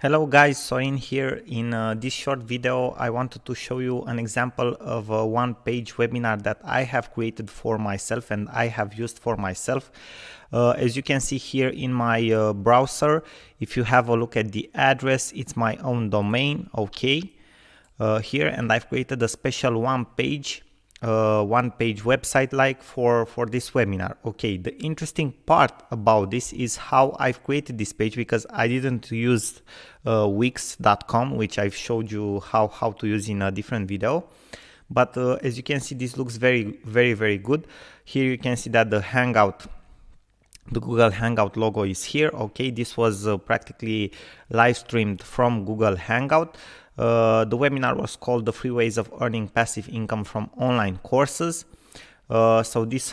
Hello guys, so in here in this short video I wanted to show you an example of a one-page webinar that I have created for myself and I have used for myself. As you can see here in my browser, if you have a look at the address, it's my own domain, okay, here, and I've created a special one-page website like for this webinar. Okay, the interesting part about this is how I've created this page, because I didn't use wix.com, which I've showed you how to use in a different video. But as you can see, this looks very good. Here you can see that the Google Hangout logo is here. Okay, this was practically live streamed from Google Hangout. The webinar was called "The Free Ways of Earning Passive Income from Online Courses." So this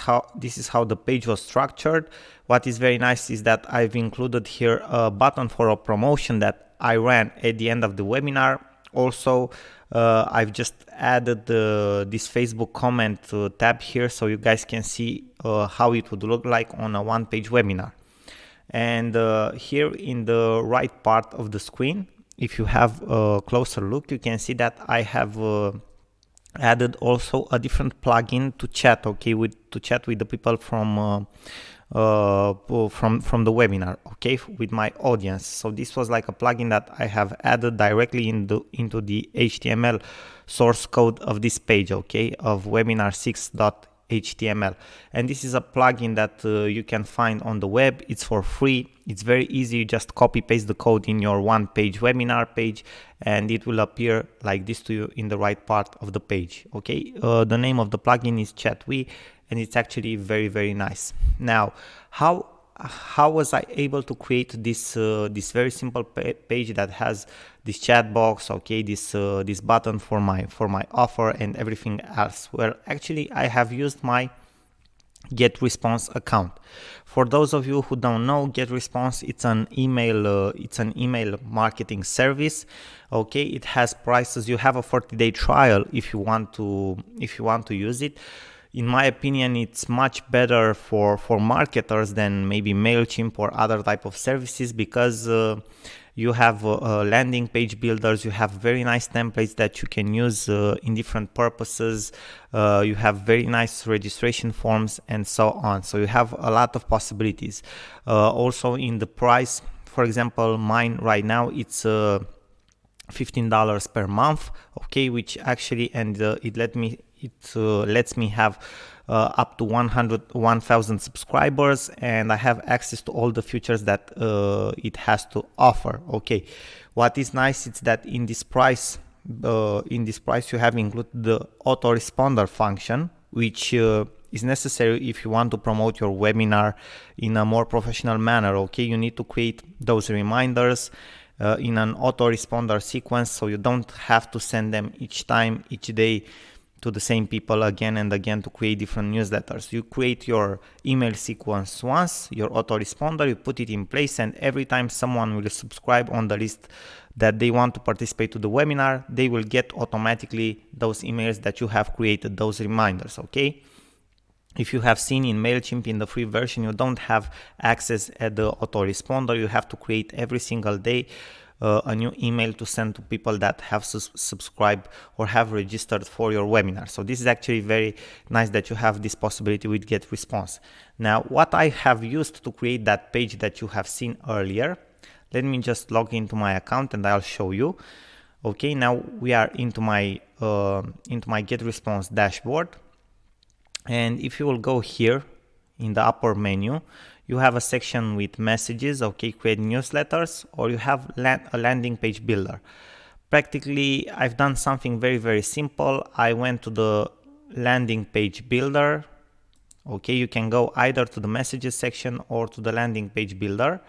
is how the page was structured. What is very nice is that I've included here a button for a promotion that I ran at the end of the webinar. Also, I've just added this Facebook comment tab here, so you guys can see how it would look like on a one-page webinar. And here in the right part of the screen, if you have a closer look, you can see that I have added also a different plugin to chat, okay, to chat with the people from the webinar, okay, with my audience. So this was like a plugin that I have added directly into the HTML source code of this page, okay, of webinar6.html. And this is a plugin that you can find on the web. It's for free. It's very easy. You just copy paste the code in your one-page webinar page and it will appear like this to you in the right part of the page, okay. The name of the plugin is Chatwe, and it's actually very nice. Now, how was I able to create this this very simple page that has this chat box, okay, this button for my offer and everything else? Well, actually I have used my GetResponse account. For those of you who don't know, GetResponse, it's an email marketing service. Okay, it has prices. You have a 30-day trial if you want to use it. In my opinion, it's much better for marketers than maybe MailChimp or other type of services, because you have landing page builders, you have very nice templates that you can use in different purposes, you have very nice registration forms and so on. So you have a lot of possibilities. Also in the price, for example, mine right now, it's $15 per month, okay, which actually, and it lets me have up to 1,000 subscribers, and I have access to all the features that it has to offer. Okay, what is nice is that in this price you have included the autoresponder function, which is necessary if you want to promote your webinar in a more professional manner. Okay, you need to create those reminders in an autoresponder sequence, so you don't have to send them each day to the same people again and again to create different newsletters. You create your email sequence once, your autoresponder, you put it in place, and every time someone will subscribe on the list that they want to participate to the webinar, they will get automatically those emails that you have created, those reminders, okay? If you have seen in MailChimp, in the free version, you don't have access at the autoresponder. You have to create every single day a new email to send to people that have subscribed or have registered for your webinar. So this is actually very nice that you have this possibility with GetResponse. Now, what I have used to create that page that you have seen earlier, let me just log into my account and I'll show you. Okay, now we are into my GetResponse dashboard. And if you will go here in the upper menu, you have a section with messages, okay, create newsletters, or you have a landing page builder. Practically, I've done something very simple. I went to the landing page builder. Okay, you can go either to the messages section or to the landing page builder.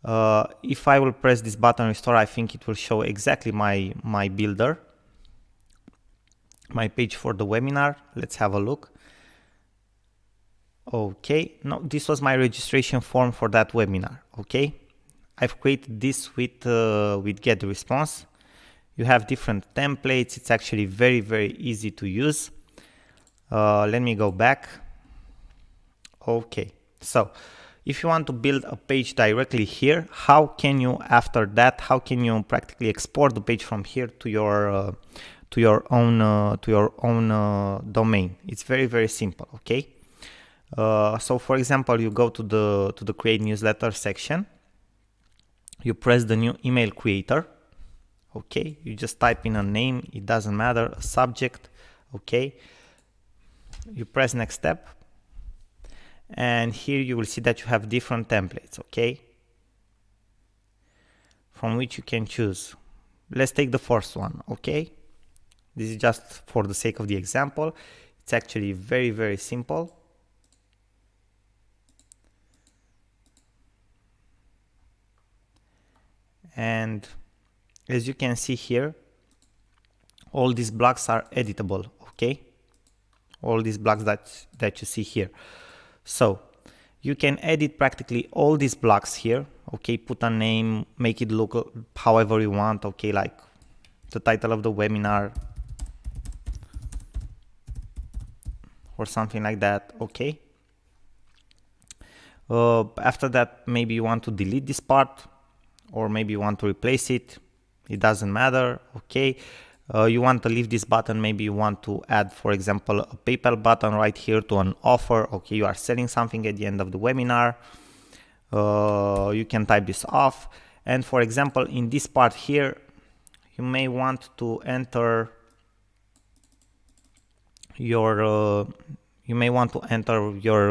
If I will press this button restore, I think it will show exactly my builder, my page for the webinar. Let's have a look. Okay, no, this was my registration form for that webinar. Okay, I've created this with GetResponse. You have different templates. It's actually very easy to use. Let me go back. Okay, so If you want to build a page directly here, how can you, after that, how can you practically export the page from here to your own domain? It's very simple. Okay. So for example, you go to the create newsletter section, you press the new email creator. Okay, you just type in a name, it doesn't matter, a subject. Okay, you press next step, and here you will see that you have different templates. Okay, from which you can choose. Let's take the first one. Okay, this is just for the sake of the example. It's actually very simple. And as you can see here, all these blocks are editable. Okay, all these blocks that you see here. So you can edit practically all these blocks here. Okay, put a name, make it look however you want. Okay, like the title of the webinar or something like that. Okay, after that, maybe you want to delete this part, or maybe you want to replace it. It doesn't matter. Okay, you want to leave this button, maybe you want to add, for example, a PayPal button right here to an offer. Okay, you are selling something at the end of the webinar. You can type this off, and for example, in this part here, you may want to enter your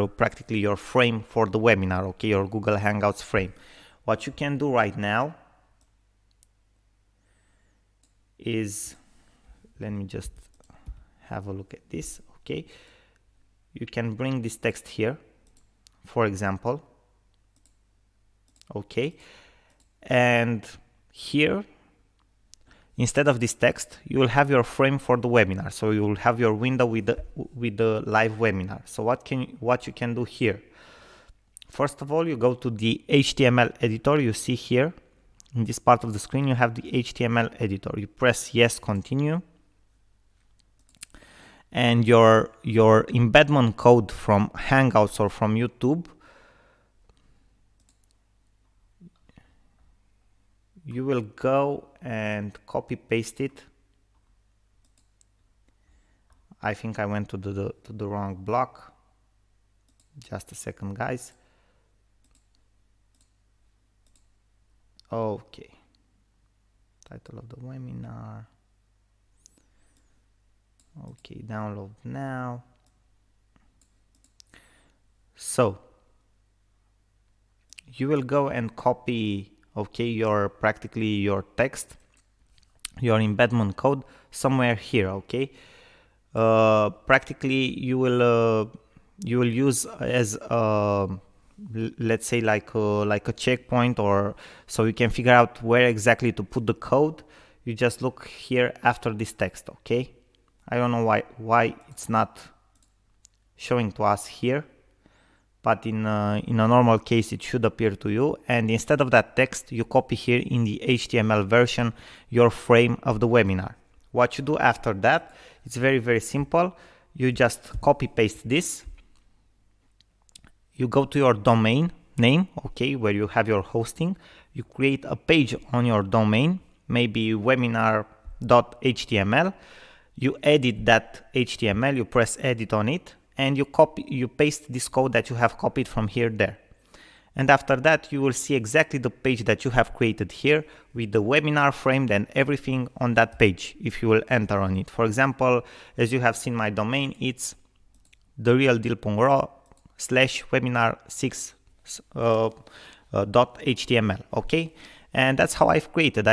practically your frame for the webinar. Okay, your Google Hangouts frame. What you can do right now is, let me just have a look at this. Okay, you can bring this text here, for example. Okay, and here, instead of this text, you will have your frame for the webinar. So you will have your window with the live webinar. So what you can do here? First of all, you go to the HTML editor. You see here in this part of the screen, you have the HTML editor. You press yes, continue, and your embedment code from Hangouts or from YouTube, you will go and copy paste it. I think I went to the wrong block. Just a second, guys. Okay, title of the webinar. Okay, download now. So you will go and copy, okay, your text, your embedment code somewhere here. Okay, practically you will use as let's say like a checkpoint, or so you can figure out where exactly to put the code. You just look here after this text. Okay, I don't know why it's not showing to us here, but in a normal case it should appear to you. And instead of that text, you copy here in the HTML version your frame of the webinar. What you do after that, it's very simple. You just copy paste this. You go to your domain name, okay, where you have your hosting. You create a page on your domain, maybe webinar.html. You edit that HTML, you press edit on it, and you paste this code that you have copied from here there. And after that, you will see exactly the page that you have created here with the webinar framed and everything on that page if you will enter on it. For example, as you have seen my domain, it's therealdeal.webinar6.html. Okay, and that's how I've created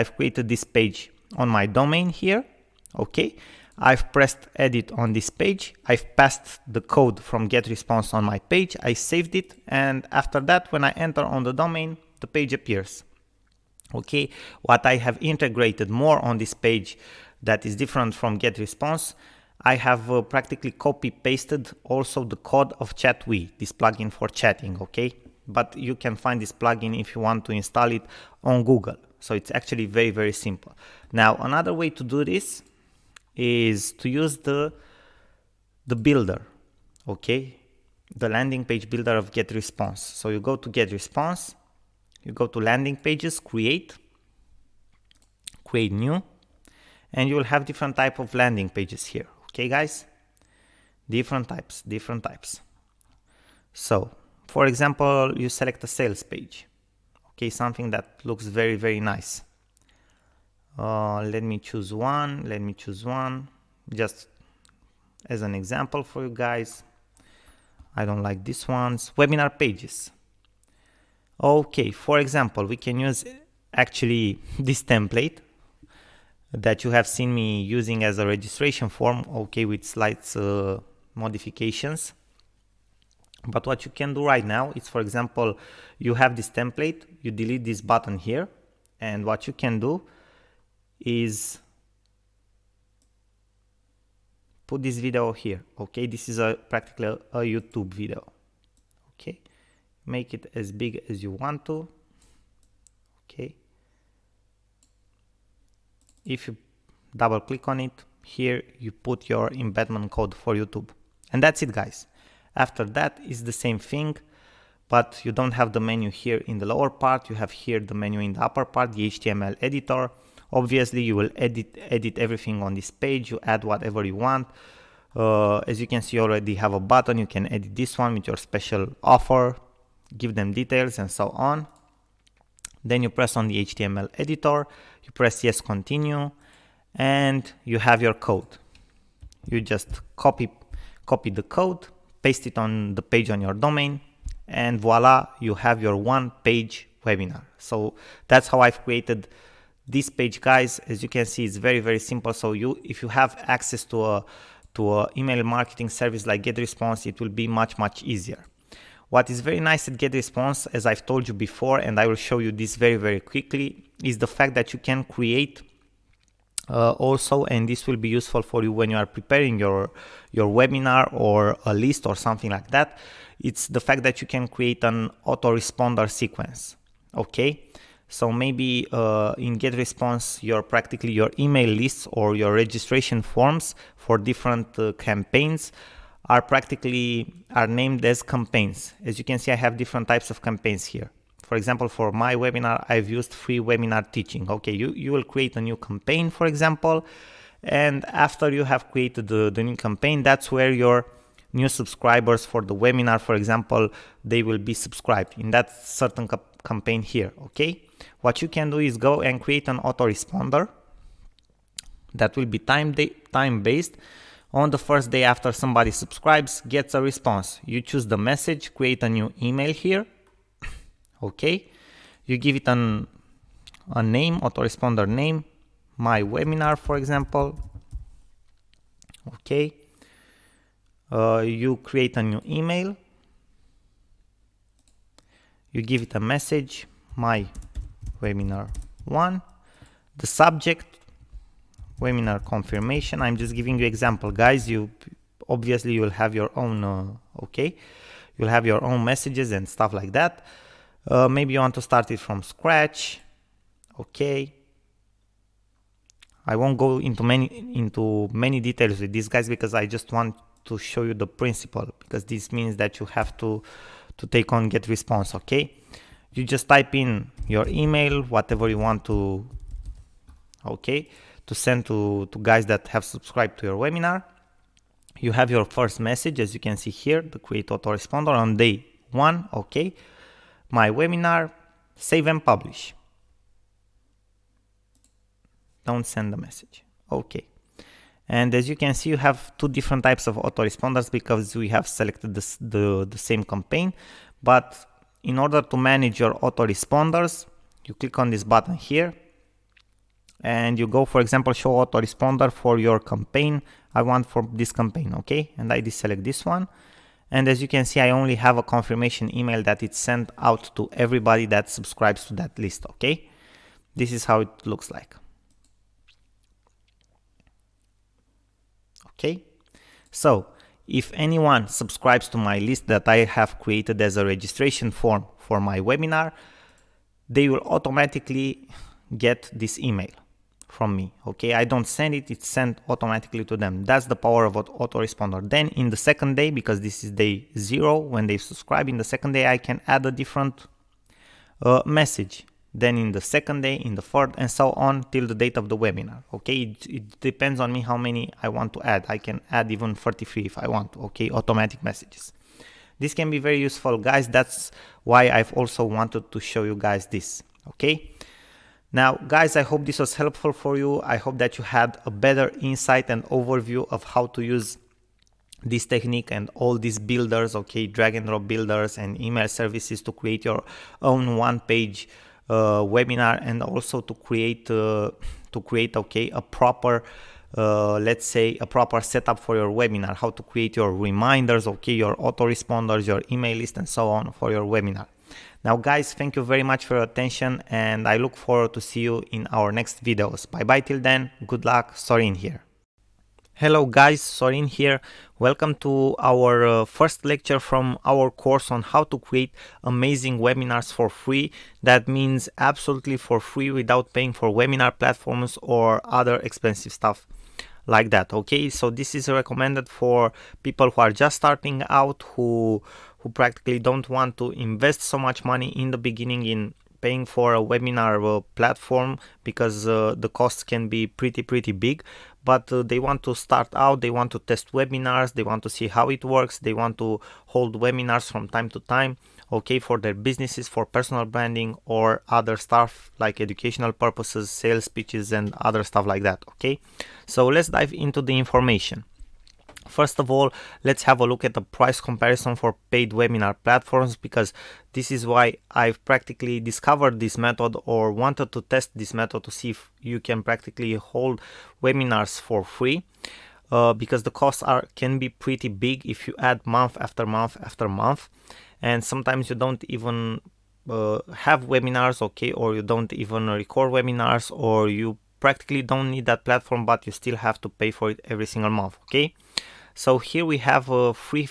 this page on my domain here. Okay, I've pressed edit on this page, I've passed the code from GetResponse on my page, I saved it, and after that, when I enter on the domain, the page appears. Okay, what I have integrated more on this page that is different from GetResponse, I have practically copy pasted also the code of ChatWe, this plugin for chatting. Okay, but you can find this plugin if you want to install it on Google. So it's actually very simple. Now another way to do this is to use the builder. Okay, the landing page builder of GetResponse. So you go to GetResponse, you go to landing pages, create new, and you will have different type of landing pages here. Okay, guys, different types. So for example, you select a sales page. Okay, something that looks very, very nice. Let me choose one just as an example for you guys. I don't like these ones. Webinar pages. Okay, for example, we can use actually this template that you have seen me using as a registration form, okay, with slight modifications. But what you can do right now is, for example, you have this template, you delete this button here, and what you can do is put this video here. Okay, this is practically a YouTube video. Okay, make it as big as you want to. Okay, if you double click on it here, you put your embedment code for YouTube, and that's it, guys. After that is the same thing, but you don't have the menu here in the lower part. You have here the menu in the upper part, the HTML editor. Obviously you will edit everything on this page. You add whatever you want. As you can see, you already have a button. You can edit this one with your special offer, give them details and so on. Then you press on the HTML editor, you press yes, continue, and you have your code. You just copy the code, paste it on the page on your domain, and voila, you have your one-page webinar. So that's how I've created this page, guys. As you can see, it's very, very simple. So if you have access to a email marketing service like GetResponse, it will be much, much easier. What is very nice at GetResponse, as I've told you before, and I will show you this very, very quickly, is the fact that you can create also, and this will be useful for you when you are preparing your webinar or a list or something like that. It's the fact that you can create an autoresponder sequence. Okay, so maybe in GetResponse, your email lists or your registration forms for different campaigns are named as campaigns. As you can see, I have different types of campaigns here. For example, for my webinar, I've used free webinar teaching. Okay, you will create a new campaign, for example, and after you have created the new campaign, that's where your new subscribers for the webinar, for example, they will be subscribed in that certain campaign here. Okay, what you can do is go and create an autoresponder that will be time-based. On the first day after somebody subscribes, gets a response. You choose the message, create a new email here. Okay, you give it a name, autoresponder name, my webinar, for example. Okay, you create a new email, you give it a message, my webinar 1, the subject, webinar confirmation. I'm just giving you example, guys. Obviously you will have your own okay, you'll have your own messages and stuff like that. Maybe you want to start it from scratch. Okay, I won't go into many details with these guys because I just want to show you the principle, because this means that you have to take on GetResponse. Okay, you just type in your email, whatever you want to send to guys that have subscribed to your webinar. You have your first message, as you can see here, the create autoresponder on day 1. Okay, my webinar, save and publish. Don't send the message. Okay, and as you can see, you have two different types of autoresponders because we have selected the same campaign. But in order to manage your autoresponders, you click on this button here and you go, for example, show autoresponder for your campaign. I want for this campaign. Okay, and I deselect this one. And as you can see, I only have a confirmation email that it's sent out to everybody that subscribes to that list. Okay, this is how it looks like. Okay, so if anyone subscribes to my list that I have created as a registration form for my webinar, they will automatically get this email from me. Okay, I don't send it, it's sent automatically to them. That's the power of autoresponder. Then in the second day, because this is day 0 when they subscribe, in the second day I can add a different message. Then in the second day, in the third, and so on till the date of the webinar. Okay, it depends on me how many I want to add. I can add even 33 if I want. Okay, automatic messages. This can be very useful, guys. That's why I've also wanted to show you guys this. Okay, now guys, I hope this was helpful for you. I hope that you had a better insight and overview of how to use this technique and all these builders, okay, drag and drop builders and email services to create your own one-page webinar, and also to create okay, a proper let's say a proper setup for your webinar, how to create your reminders, okay, your autoresponders, your email list, and so on for your webinar. Now guys, thank you very much for your attention, and I look forward to see you in our next videos. Bye bye till then, good luck, Sorin here. Hello guys, Sorin here. Welcome to our first lecture from our course on how to create amazing webinars for free. That means absolutely for free, without paying for webinar platforms or other expensive stuff like that. Okay, so this is recommended for people who are just starting out, who practically don't want to invest so much money in the beginning in paying for a webinar platform, because the costs can be pretty big, but they want to start out, they want to test webinars, they want to see how it works, they want to hold webinars from time to time, okay, for their businesses, for personal branding or other stuff like educational purposes, sales pitches, and other stuff like that. Okay, so let's dive into the information. First of all, let's have a look at the price comparison for paid webinar platforms, because this is why I've practically discovered this method, or wanted to test this method to see if you can practically hold webinars for free, because the costs can be pretty big if you add month after month after month, and sometimes you don't even have webinars, okay, or you don't even record webinars, or you practically don't need that platform, but you still have to pay for it every single month. Okay, so here we have three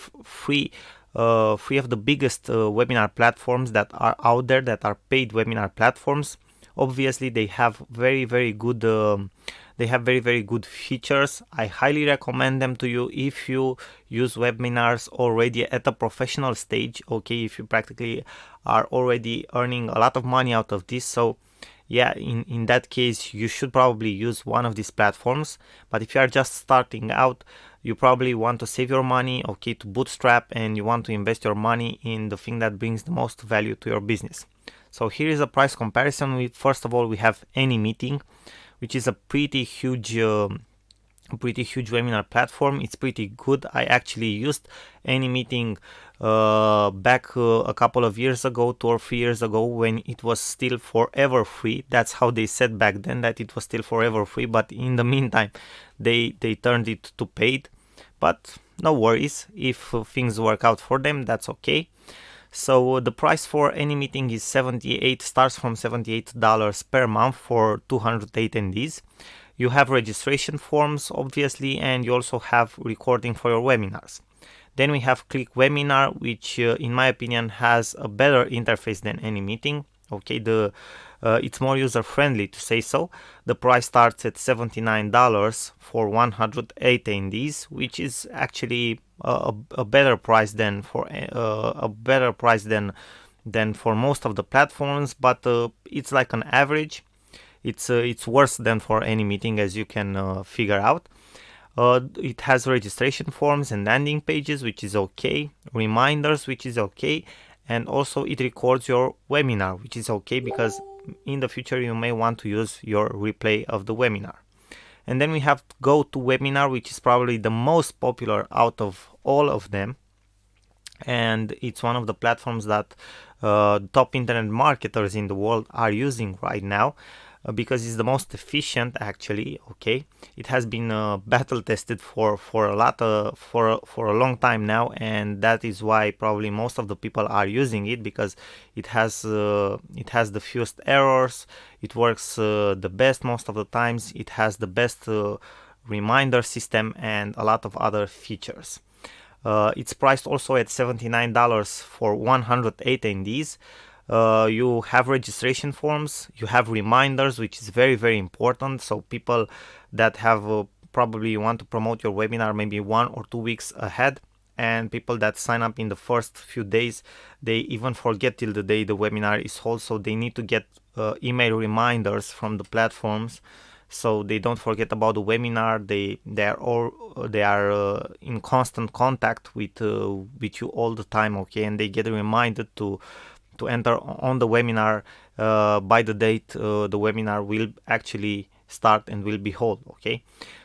of the biggest webinar platforms that are out there, that are paid webinar platforms. Obviously, they have very good very good features. I highly recommend them to you if you use webinars already at a professional stage. Okay, if you practically are already earning a lot of money out of this, so yeah, in that case you should probably use one of these platforms. But if you are just starting out, you probably want to save your money, okay, to bootstrap, and you want to invest your money in the thing that brings the most value to your business. So here is a price comparison. First of all, we have AnyMeeting, which is a pretty huge webinar platform. It's pretty good. I actually used AnyMeeting back a couple of years ago, 2 or 3 years ago, when it was still forever free. That's how they said back then, that it was still forever free, but in the meantime they turned it to paid. But no worries, if things work out for them, that's okay. So the price for AnyMeeting is starts from $78 per month for 200 attendees. You have registration forms, obviously, and you also have recording for your webinars. Then we have Click Webinar, which in my opinion has a better interface than AnyMeeting. Okay, it's more user-friendly, to say so. The price starts at $79 for 100 attendees, which is actually a better price than for most of the platforms, but it's like an average. It's worse than for AnyMeeting, as you can figure out. It has registration forms and landing pages, which is okay, reminders, which is okay, and also it records your webinar, which is okay, because in the future you may want to use your replay of the webinar. And then we have GoToWebinar, which is probably the most popular out of all of them, and it's one of the platforms that top internet marketers in the world are using right now, because it's the most efficient, actually. Okay, it has been battle tested for a long time now, and that is why probably most of the people are using it, because it has the fewest errors, it works the best most of the times, it has the best reminder system, and a lot of other features. It's priced also at $79 for 100 attendees. You have registration forms, you have reminders, which is very, very important. So people that have probably want to promote your webinar maybe 1 or 2 weeks ahead, and people that sign up in the first few days, they even forget till the day the webinar is held, so they need to get email reminders from the platforms so they don't forget about the webinar. They are in constant contact with you all the time, okay, and they get reminded to enter on the webinar by the date the webinar will actually start and will be held, okay.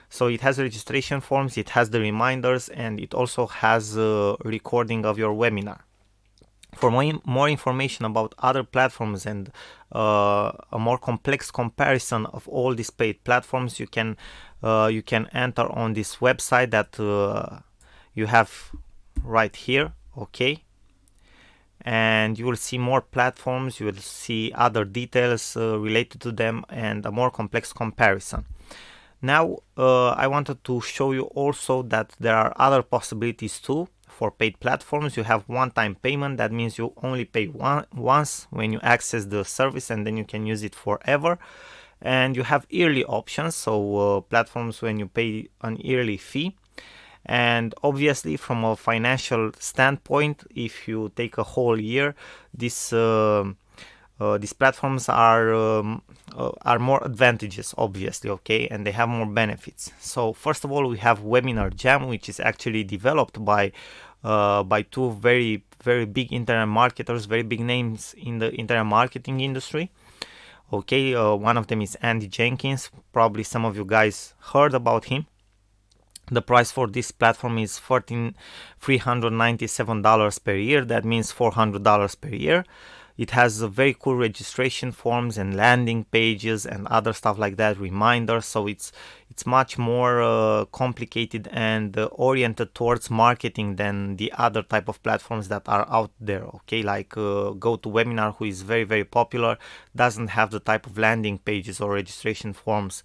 So it has registration forms, it has the reminders, and it also has recording of your webinar. For more information about other platforms and a more complex comparison of all these paid platforms, you can enter on this website that you have right here, okay. And you will see more platforms, you will see other details related to them, and a more complex comparison. Now I wanted to show you also that there are other possibilities too. For paid platforms, you have one-time payment. That means you only pay once when you access the service, and then you can use it forever. And you have yearly options, so platforms when you pay an yearly fee. And obviously, from a financial standpoint, if you take a whole year, these platforms are more advantages, obviously, okay, and they have more benefits. So first of all, we have Webinar Jam, which is actually developed by two very, very big internet marketers, very big names in the internet marketing industry. Okay, one of them is Andy Jenkins. Probably some of you guys heard about him. The price for this platform is $397 per year. That means $400 per year. It has a very cool registration forms and landing pages and other stuff like that, reminders. So it's much more complicated and oriented towards marketing than the other type of platforms that are out there. Okay, like GoToWebinar, who is very, very popular, doesn't have the type of landing pages or registration forms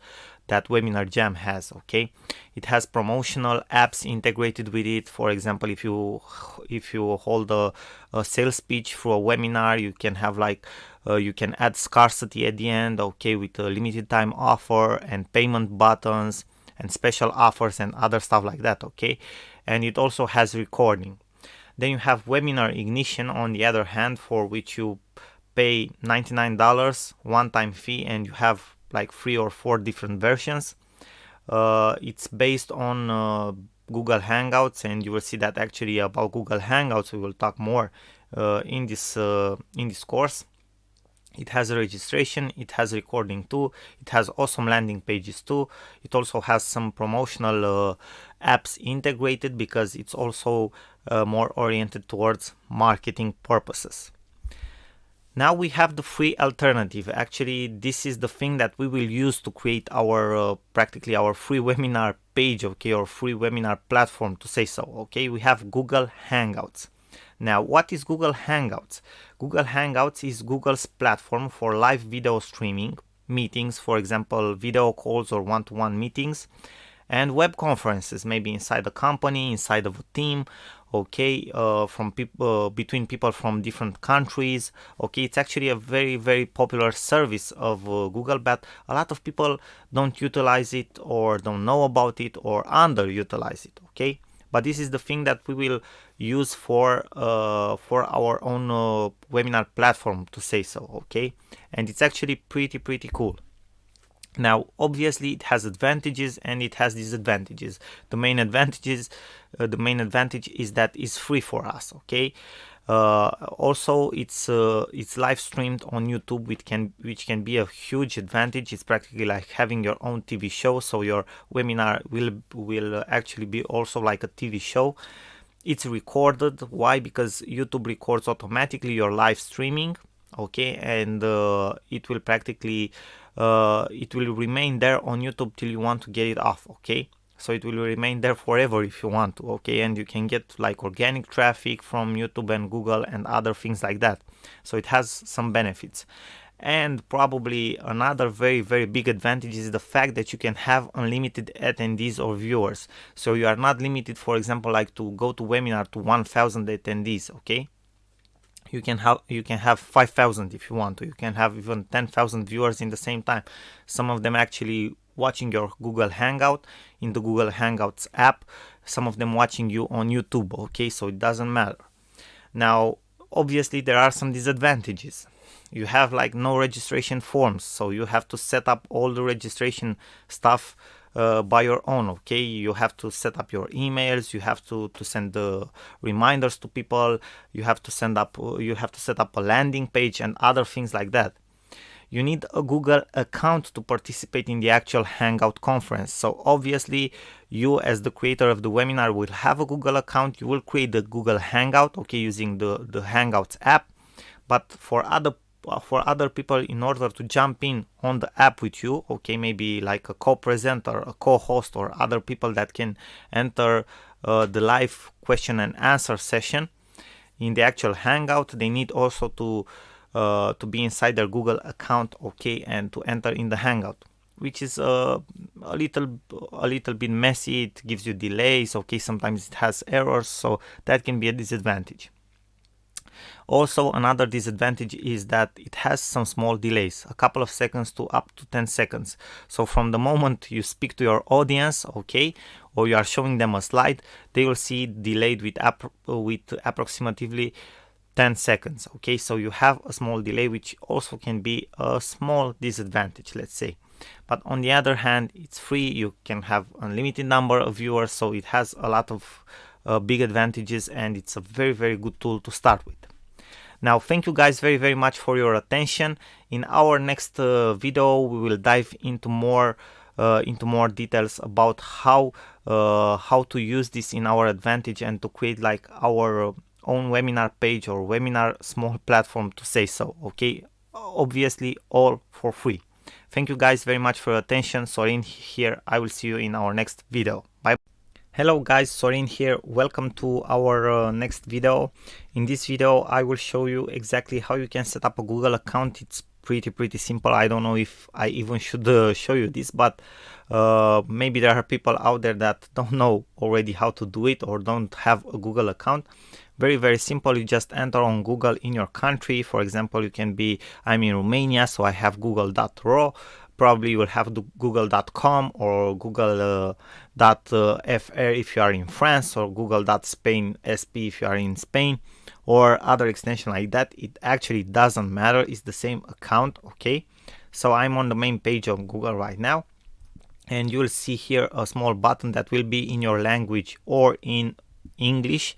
that Webinar Jam has. Okay, it has promotional apps integrated with it. For example, if you hold a sales pitch through a webinar, you can have like you can add scarcity at the end, okay, with a limited time offer and payment buttons and special offers and other stuff like that, okay. And it also has recording. Then you have Webinar Ignition, on the other hand, for which you pay $99 one-time fee, and you have like 3 or 4 different versions. It's based on Google Hangouts, and you will see that actually about Google Hangouts we will talk more in this course. It has a registration, it has recording too, it has awesome landing pages too. It also has some promotional apps integrated because it's also more oriented towards marketing purposes. Now we have the free alternative. Actually, this is the thing that we will use to create our practically our free webinar page, okay, or free webinar platform, to say so. Okay, we have Google Hangouts. Now, what is Google Hangouts? Google Hangouts is Google's platform for live video streaming, meetings, for example, video calls or one-to-one meetings, and web conferences, maybe inside a company, inside of a team, okay, from people between people from different countries. Okay, it's actually a very, very popular service of Google, but a lot of people don't utilize it or don't know about it or underutilize it, okay. But this is the thing that we will use for our own webinar platform, to say so, okay. And it's actually pretty cool. Now, obviously, it has advantages and it has disadvantages. The main advantage is that it's free for us. Okay. Also, it's live streamed on YouTube, which can be a huge advantage. It's practically like having your own TV show. So your webinar will actually be also like a TV show. It's recorded. Why? Because YouTube records automatically your live streaming. Okay, and it will practically it will remain there on YouTube till you want to get it off. Okay, so it will remain there forever if you want to. Okay, and you can get like organic traffic from YouTube and Google and other things like that. So it has some benefits. And probably another very big advantage is the fact that you can have unlimited attendees or viewers. So you are not limited, for example, like to GoToWebinar to 1,000 attendees. Okay, you can have 5,000 if you want to. You can have even 10,000 viewers in the same time. Some of them actually watching your Google Hangout in the Google Hangouts app, some of them watching you on YouTube. Okay, so it doesn't matter. Now obviously there are some disadvantages. You have like no registration forms, so you have to set up all the registration stuff by your own. Okay, you have to set up your emails, you have to send the reminders to people, you have to set up a landing page and other things like that. You need a Google account to participate in the actual Hangout conference. So obviously you as the creator of the webinar will have a Google account. You will create the Google Hangout, okay, using the Hangouts app. But for other people, in order to jump in on the app with you, okay, maybe like a co-presenter, a co-host, or other people that can enter the live question and answer session in the actual Hangout, they need also to be inside their Google account, okay, and to enter in the Hangout, which is a little bit messy. It gives you delays, okay, sometimes it has errors, so that can be a disadvantage. Also, another disadvantage is that it has some small delays, a couple of seconds to up to 10 seconds. So from the moment you speak to your audience, okay, or you are showing them a slide, they will see delayed with approximately 10 seconds. Okay, so you have a small delay, which also can be a small disadvantage, let's say. But on the other hand, it's free. You can have unlimited number of viewers, so it has a lot of big advantages, and it's a very, very good tool to start with. Now, thank you guys very, very much for your attention. In our next video, we will dive into more details about how to use this in our advantage and to create like our own webinar page or webinar small platform, to say so. Okay, obviously all for free. Thank you guys very much for your attention. Sorin here. I will see you in our next video. Bye. Hello guys, Sorin here. Welcome to our next video. In this video I will show you exactly how you can set up a Google account. It's pretty simple. I don't know if I even should show you this, but maybe there are people out there that don't know already how to do it or don't have a Google account. Very simple. You just enter on Google in your country. For example, you can be, I'm in Romania, so I have google.ro. Probably you will have the google.com or google.fr if you are in France, or google.spain sp if you are in Spain, or other extension like that. It actually doesn't matter. It's the same account. Okay, so I'm on the main page of Google right now, and you will see here a small button that will be in your language or in English.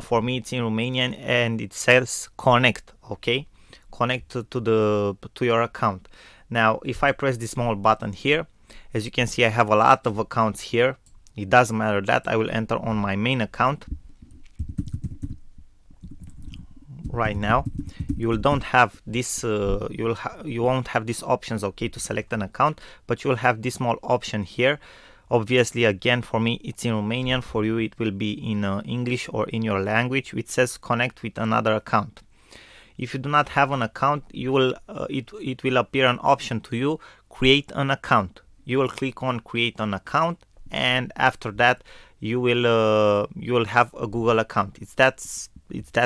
For me it's in Romanian, and it says connect. Okay, connect to your account. Now if I press this small button here, as you can see I have a lot of accounts here. It doesn't matter that. I will enter on my main account right now. You don't have this you won't have these options, okay, to select an account, but you will have this small option here. Obviously, again, for me it's in Romanian. For you it will be in English or in your language, which says connect with another account. If you do not have an account, you will it will appear an option to you, create an account. You will click on create an account, and after that you will have a Google account. It's that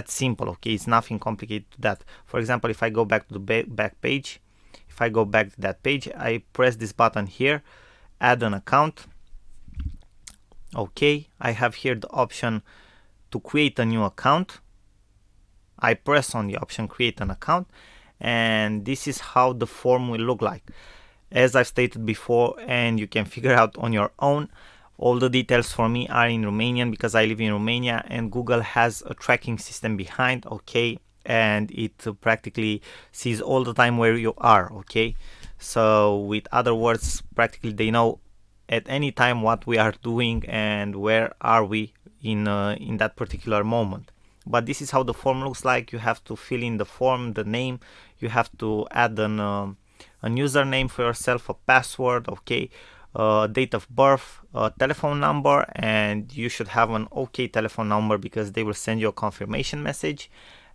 simple. Okay, it's nothing complicated to that. For example, if I go back to the back page, if I go back to that page, I press this button here, add an account. Okay, I have here the option to create a new account. I press on the option create an account, and this is how the form will look like. As I've stated before, and you can figure out on your own, all the details for me are in Romanian because I live in Romania, and Google has a tracking system behind, okay, and it practically sees all the time where you are. Okay, so with other words, practically they know at any time what we are doing and where are we in that particular moment. But this is how the form looks like. You have to fill in the form, the name, you have to add an username for yourself, a password, okay, date of birth, telephone number, and you should have an okay telephone number because they will send you a confirmation message,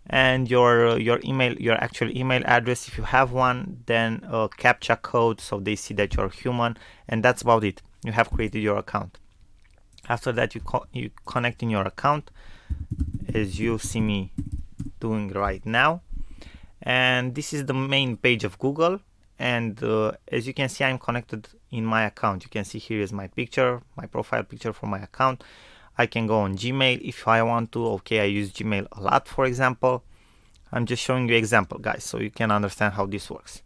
and your email, your actual email address if you have one, then a captcha code so they see that you're human, and that's about it. You have created your account. After that you connect in your account. As you see me doing right now. And this is the main page of Google. And as you can see, I'm connected in my account. You can see here is my picture, my profile picture for my account. I can go on Gmail if I want to. Okay, I use Gmail a lot, for example. I'm just showing you example, guys, so you can understand how this works.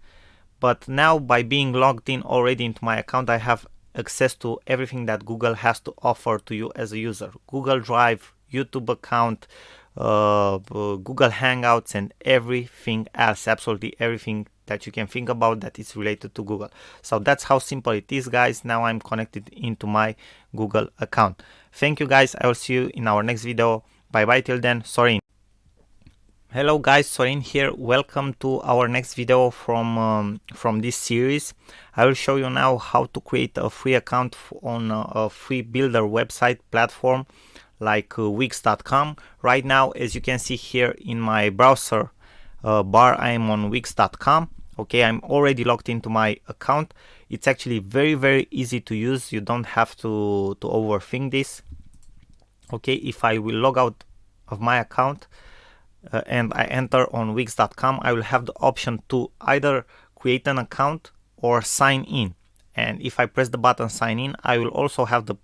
But now, by being logged in already into my account, I have access to everything that Google has to offer to you as a user. Google Drive, YouTube account, Google Hangouts, and everything else, absolutely everything that you can think about that is related to Google. So that's how simple it is, guys. Now I'm connected into my Google account. Thank you, guys. I will see you in our next video. Bye bye till then. Sorin. Hello guys, Sorin here. Welcome to our next video from this series. I will show you now how to create a free account on a free builder website platform like Wix.com. Right now, as you can see here in my browser bar, I am on Wix.com. Okay, I'm already logged into my account. It's actually very easy to use. You don't have to overthink this. Okay, if I will log out of my account and I enter on Wix.com, I will have the option to either create an account or sign in. And if I press the button sign in, I will also have the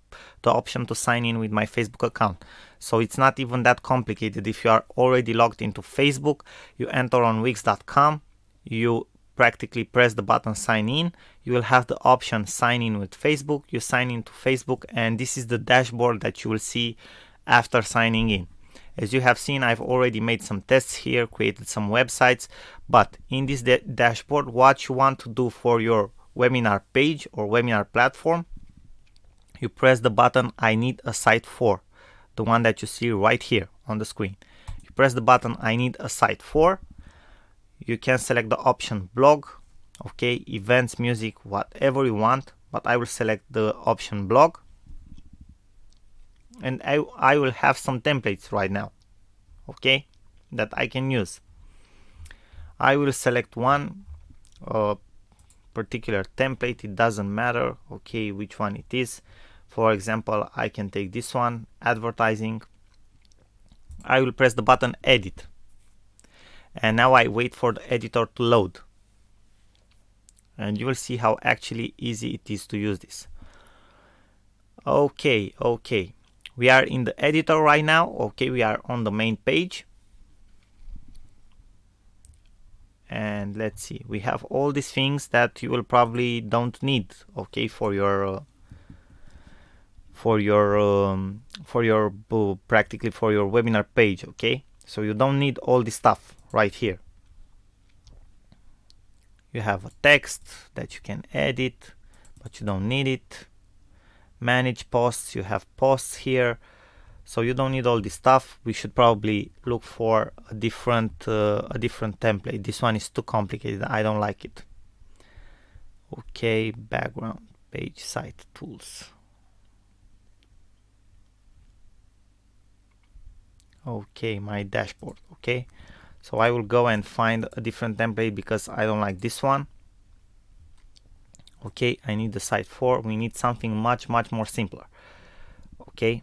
option to sign in with my Facebook account. So it's not even that complicated. If you are already logged into Facebook, you enter on Wix.com, you practically press the button sign in, you will have the option sign in with Facebook, you sign into Facebook, and this is the dashboard that you will see after signing in. As you have seen, I've already made some tests here, created some websites, but in this dashboard, what you want to do for your webinar page or webinar platform, you press the button I need a site for, the one that you see right here on the screen. You press the button I need a site for, you can select the option blog, okay, events, music, whatever you want, but I will select the option blog. And I will have some templates right now, okay, that I can use. I will select one particular template, it doesn't matter, okay, which one it is. For example, I can take this one, advertising. I will press the button edit, and now I wait for the editor to load, and you will see how actually easy it is to use this. Okay, we are in the editor right now. Okay, we are on the main page, and let's see, we have all these things that you will probably don't need, okay, for your practically for your webinar page. Okay, so you don't need all this stuff right here. You have a text that you can edit, but you don't need it. Manage posts, you have posts here, so you don't need all this stuff. We should probably look for a different template. This one is too complicated, I don't like it. Okay, background page site tools. Okay, my dashboard. Okay, so I will go and find a different template because I don't like this one. Okay, I need the site for. We need something much more simpler. Okay,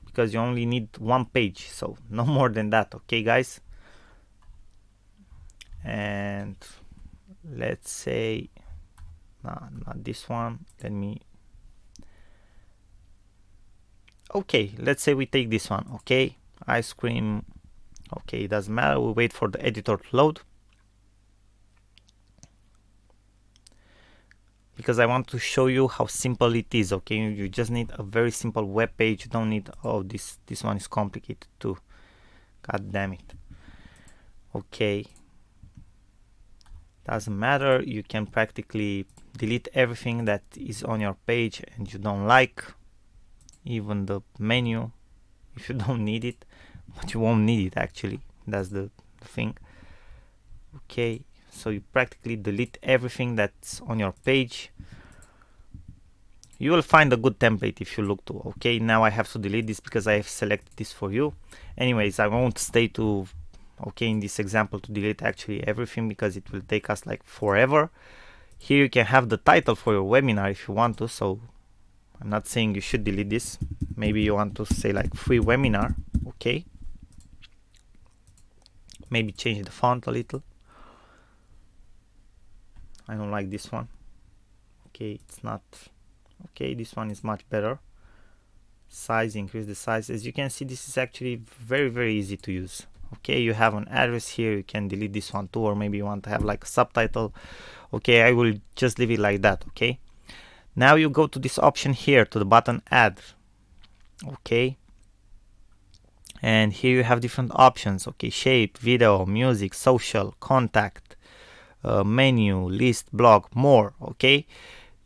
because you only need one page, so no more than that. Okay, guys, and let's say not this one. Okay, let's say we take this one. Okay, ice cream. Okay, it doesn't matter, we wait for the editor to load because I want to show you how simple it is. Okay, you just need a very simple web page. You don't need, oh, this one is complicated too, god damn it. Okay, doesn't matter, you can practically delete everything that is on your page and you don't like, even the menu if you don't need it, but you won't need it actually, that's the thing. Okay, so you practically delete everything that's on your page. You will find a good template if you look to. Okay, now I have to delete this because I have selected this for you. Anyways, I won't stay to, okay, in this example to delete actually everything because it will take us like forever. Here you can have the title for your webinar if you want to, so I'm not saying you should delete this. Maybe you want to say like free webinar. Okay, Maybe change the font a little. I don't like this one. Okay, it's not okay. This one is much better. Size, increase the size. As you can see, this is actually very easy to use. Okay, you have an address here. You can delete this one too, or maybe you want to have like a subtitle. Okay, I will just leave it like that. Okay, now you go to this option here, to the button add. Okay, and here you have different options. Okay, shape, video, music, social, contact, menu, list, blog, more. Okay,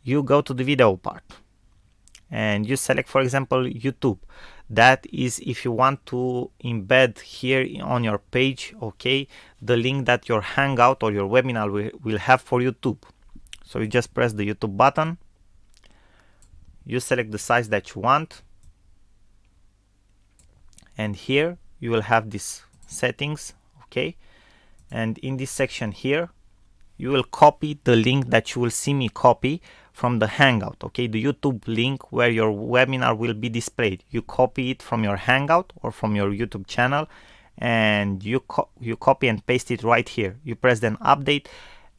you go to the video part and you select, for example, YouTube. That is if you want to embed here on your page, okay, the link that your hangout or your webinar will have for YouTube. So you just press the YouTube button, you select the size that you want, and here you will have these settings. Okay, and in this section here you will copy the link that you will see me copy from the hangout. Okay, the YouTube link where your webinar will be displayed, you copy it from your hangout or from your YouTube channel, and you copy and paste it right here. You press then update,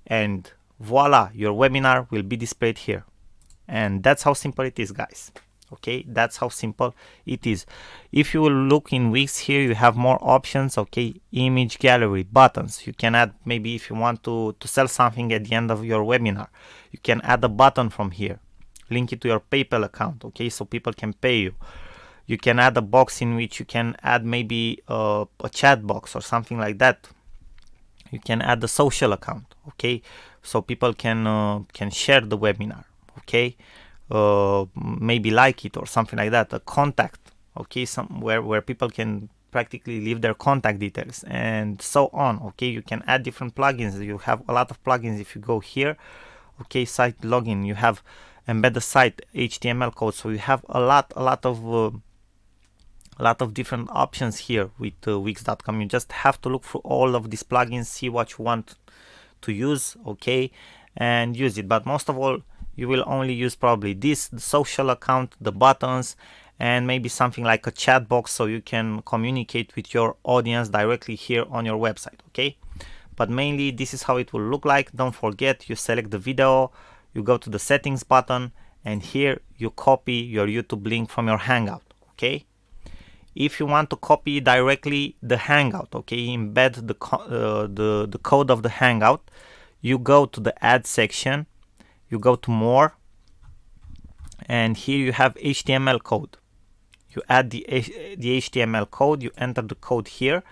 and voila, your webinar will be displayed here. And that's how simple it is, guys. Okay, that's how simple it is. If you will look in Wix, here you have more options. Okay, image gallery, buttons. You can add, maybe if you want to sell something at the end of your webinar, you can add a button from here, link it to your PayPal account. Okay, so people can pay you. You can add a box in which you can add maybe a chat box or something like that. You can add a social account. Okay, so people can share the webinar. Okay, maybe like it or something like that. A contact. Okay, somewhere where people can practically leave their contact details and so on. Okay, you can add different plugins. You have a lot of plugins. If you go here, okay, site login, you have embed the site HTML code. So you have a lot of different options here with Wix.com. You just have to look through all of these plugins, see what you want to use, okay, and use it. But most of all, you will only use probably this, the social account, the buttons, and maybe something like a chat box, so you can communicate with your audience directly here on your website. Okay, but mainly this is how it will look like. Don't forget, you select the video, you go to the settings button, and here you copy your YouTube link from your hangout. Okay, if you want to copy directly the hangout, okay, embed the code of the hangout, you go to the add section, you go to more, and here you have HTML code. You add the HTML code, you enter the code here,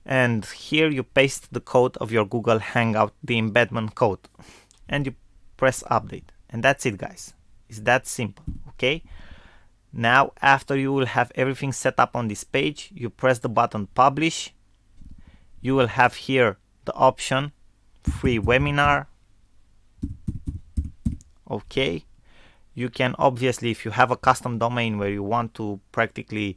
and here you paste the code of your Google Hangout, the embedment code, and you press update. And that's it, guys. It's that simple. Okay, now after you will have everything set up on this page, you press the button publish. You will have here the option free webinar. Okay, you can obviously, if you have a custom domain where you want to practically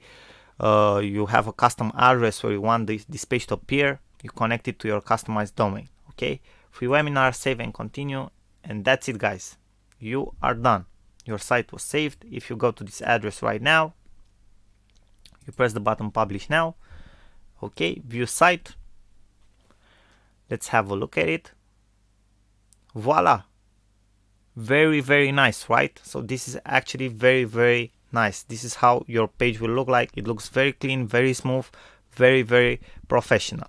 you have a custom address where you want this page to appear, you connect it to your customized domain. Okay, free webinar, save and continue, and that's it, guys. You are done. Your site was saved. If you go to this address right now, you press the button publish now. Okay, view site. Let's have a look at it. Voila, very nice, right? So this is actually very nice. This is how your page will look like. It looks very clean, very smooth, very professional.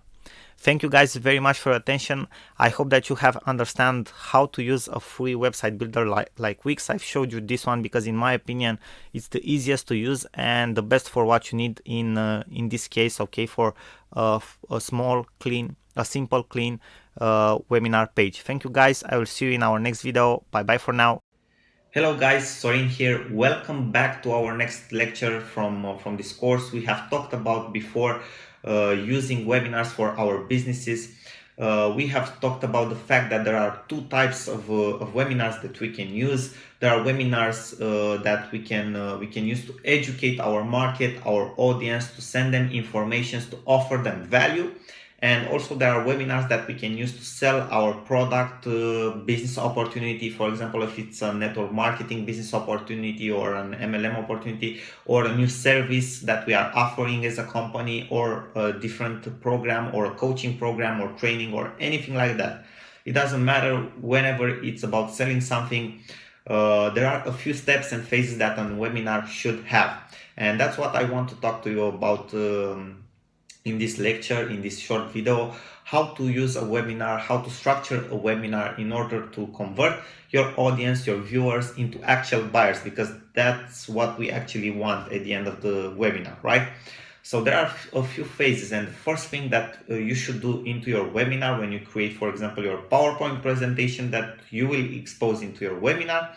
Thank you guys very much for your attention. I hope that you have understand how to use a free website builder like Wix. I've showed you this one because in my opinion it's the easiest to use and the best for what you need in this case. Okay, for a simple clean webinar page. Thank you guys. I will see you in our next video. Bye bye for now. Hello guys, Sorin here. Welcome back to our next lecture from this course. We have talked about before using webinars for our businesses. We have talked about the fact that there are two types of webinars that we can use. There are webinars that we can use to educate our market, our audience, to send them information, to offer them value. And also there are webinars that we can use to sell our product, business opportunity. For example, if it's a network marketing business opportunity or an MLM opportunity or a new service that we are offering as a company, or a different program or a coaching program or training or anything like that. It doesn't matter. Whenever it's about selling something, there are a few steps and phases that a webinar should have. And that's what I want to talk to you about in this lecture, in this short video: how to use a webinar, how to structure a webinar in order to convert your audience, your viewers, into actual buyers, because that's what we actually want at the end of the webinar, right? So there are a few phases, and the first thing that you should do into your webinar when you create, for example, your PowerPoint presentation that you will expose into your webinar.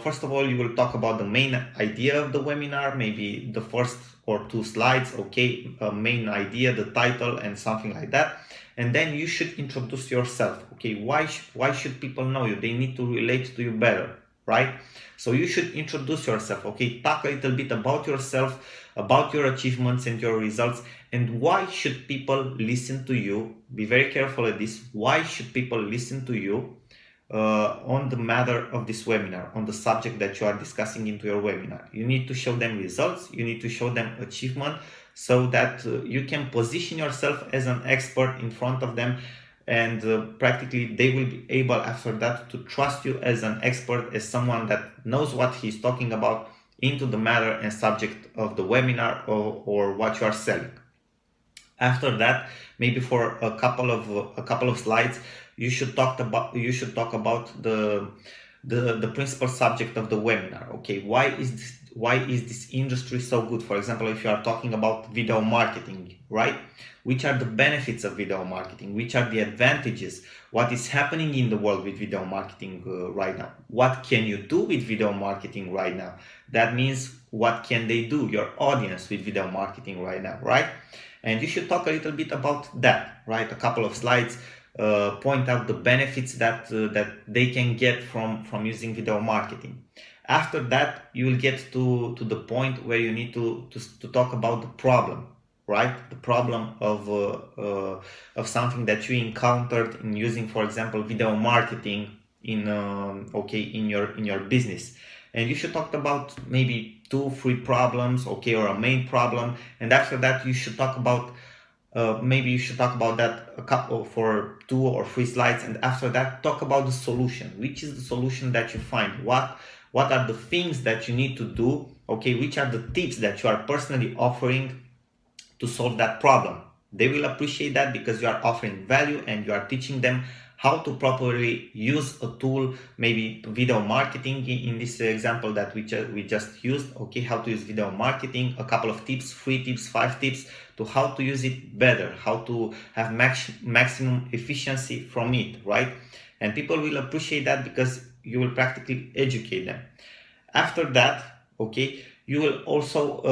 First of all, you will talk about the main idea of the webinar, maybe the first or two slides, okay, main idea, the title, and something like that. And then you should introduce yourself, okay? Why should people know you? They need to relate to you better, right? So you should introduce yourself, okay? Talk a little bit about yourself, about your achievements and your results, and why should people listen to you. Be very careful at this. Why should people listen to you on the matter of this webinar, on the subject that you are discussing into your webinar? You need to show them results, you need to show them achievement, so that you can position yourself as an expert in front of them, and practically they will be able after that to trust you as an expert, as someone that knows what he's talking about into the matter and subject of the webinar, or what you are selling. After that, maybe for a couple of slides, you should talk about the principal subject of the webinar. Okay, why is this industry so good? For example, if you are talking about video marketing, right? Which are the benefits of video marketing? Which are the advantages? What is happening in the world with video marketing right now? What can you do with video marketing right now? That means, what can they do, your audience, with video marketing right now, right? And you should talk a little bit about that, right? A couple of slides, point out the benefits that they can get from using video marketing. After that, you will get to the point where you need to talk about the problem, right? The problem of something that you encountered in using, for example, video marketing in your business. And you should talk about maybe 2-3 problems, okay, or a main problem. And after that, you should talk about maybe you should talk about that a couple for 2 or 3 slides, and after that talk about the solution. Which is the solution that you find? What are the things that you need to do? Okay, which are the tips that you are personally offering to solve that problem? They will appreciate that, because you are offering value and you are teaching them how to properly use a tool, maybe video marketing in this example that we just used. Okay, how to use video marketing, a couple of tips, 3 tips, 5 tips to how to use it better, how to have maximum efficiency from it, right? And people will appreciate that, because you will practically educate them. After that, okay, you will also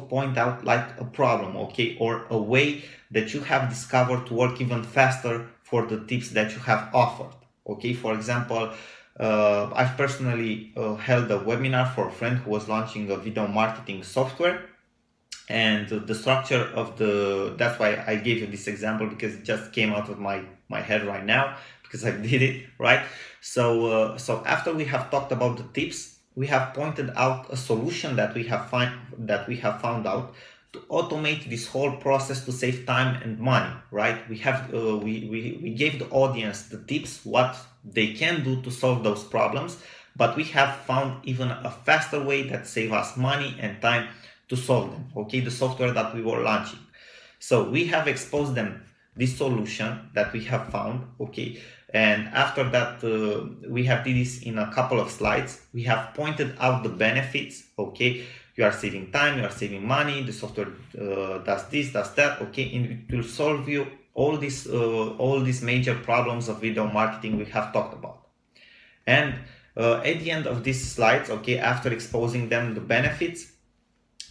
point out like a problem, okay, or a way that you have discovered to work even faster for the tips that you have offered. Okay, for example, I've personally held a webinar for a friend who was launching a video marketing software, and the structure of that's why I gave you this example, because it just came out of my head right now, because I did it, right? So after we have talked about the tips, we have pointed out a solution that we have found out to automate this whole process, to save time and money, right? We have we gave the audience the tips, what they can do to solve those problems, but we have found even a faster way that save us money and time to solve them, okay, the software that we were launching. So we have exposed them this solution that we have found, okay, and after that we have did this in a couple of slides. We have pointed out the benefits, okay, you are saving time, you are saving money, the software does this, does that, okay, and it will solve you all these major problems of video marketing we have talked about. And at the end of these slides, okay, after exposing them the benefits,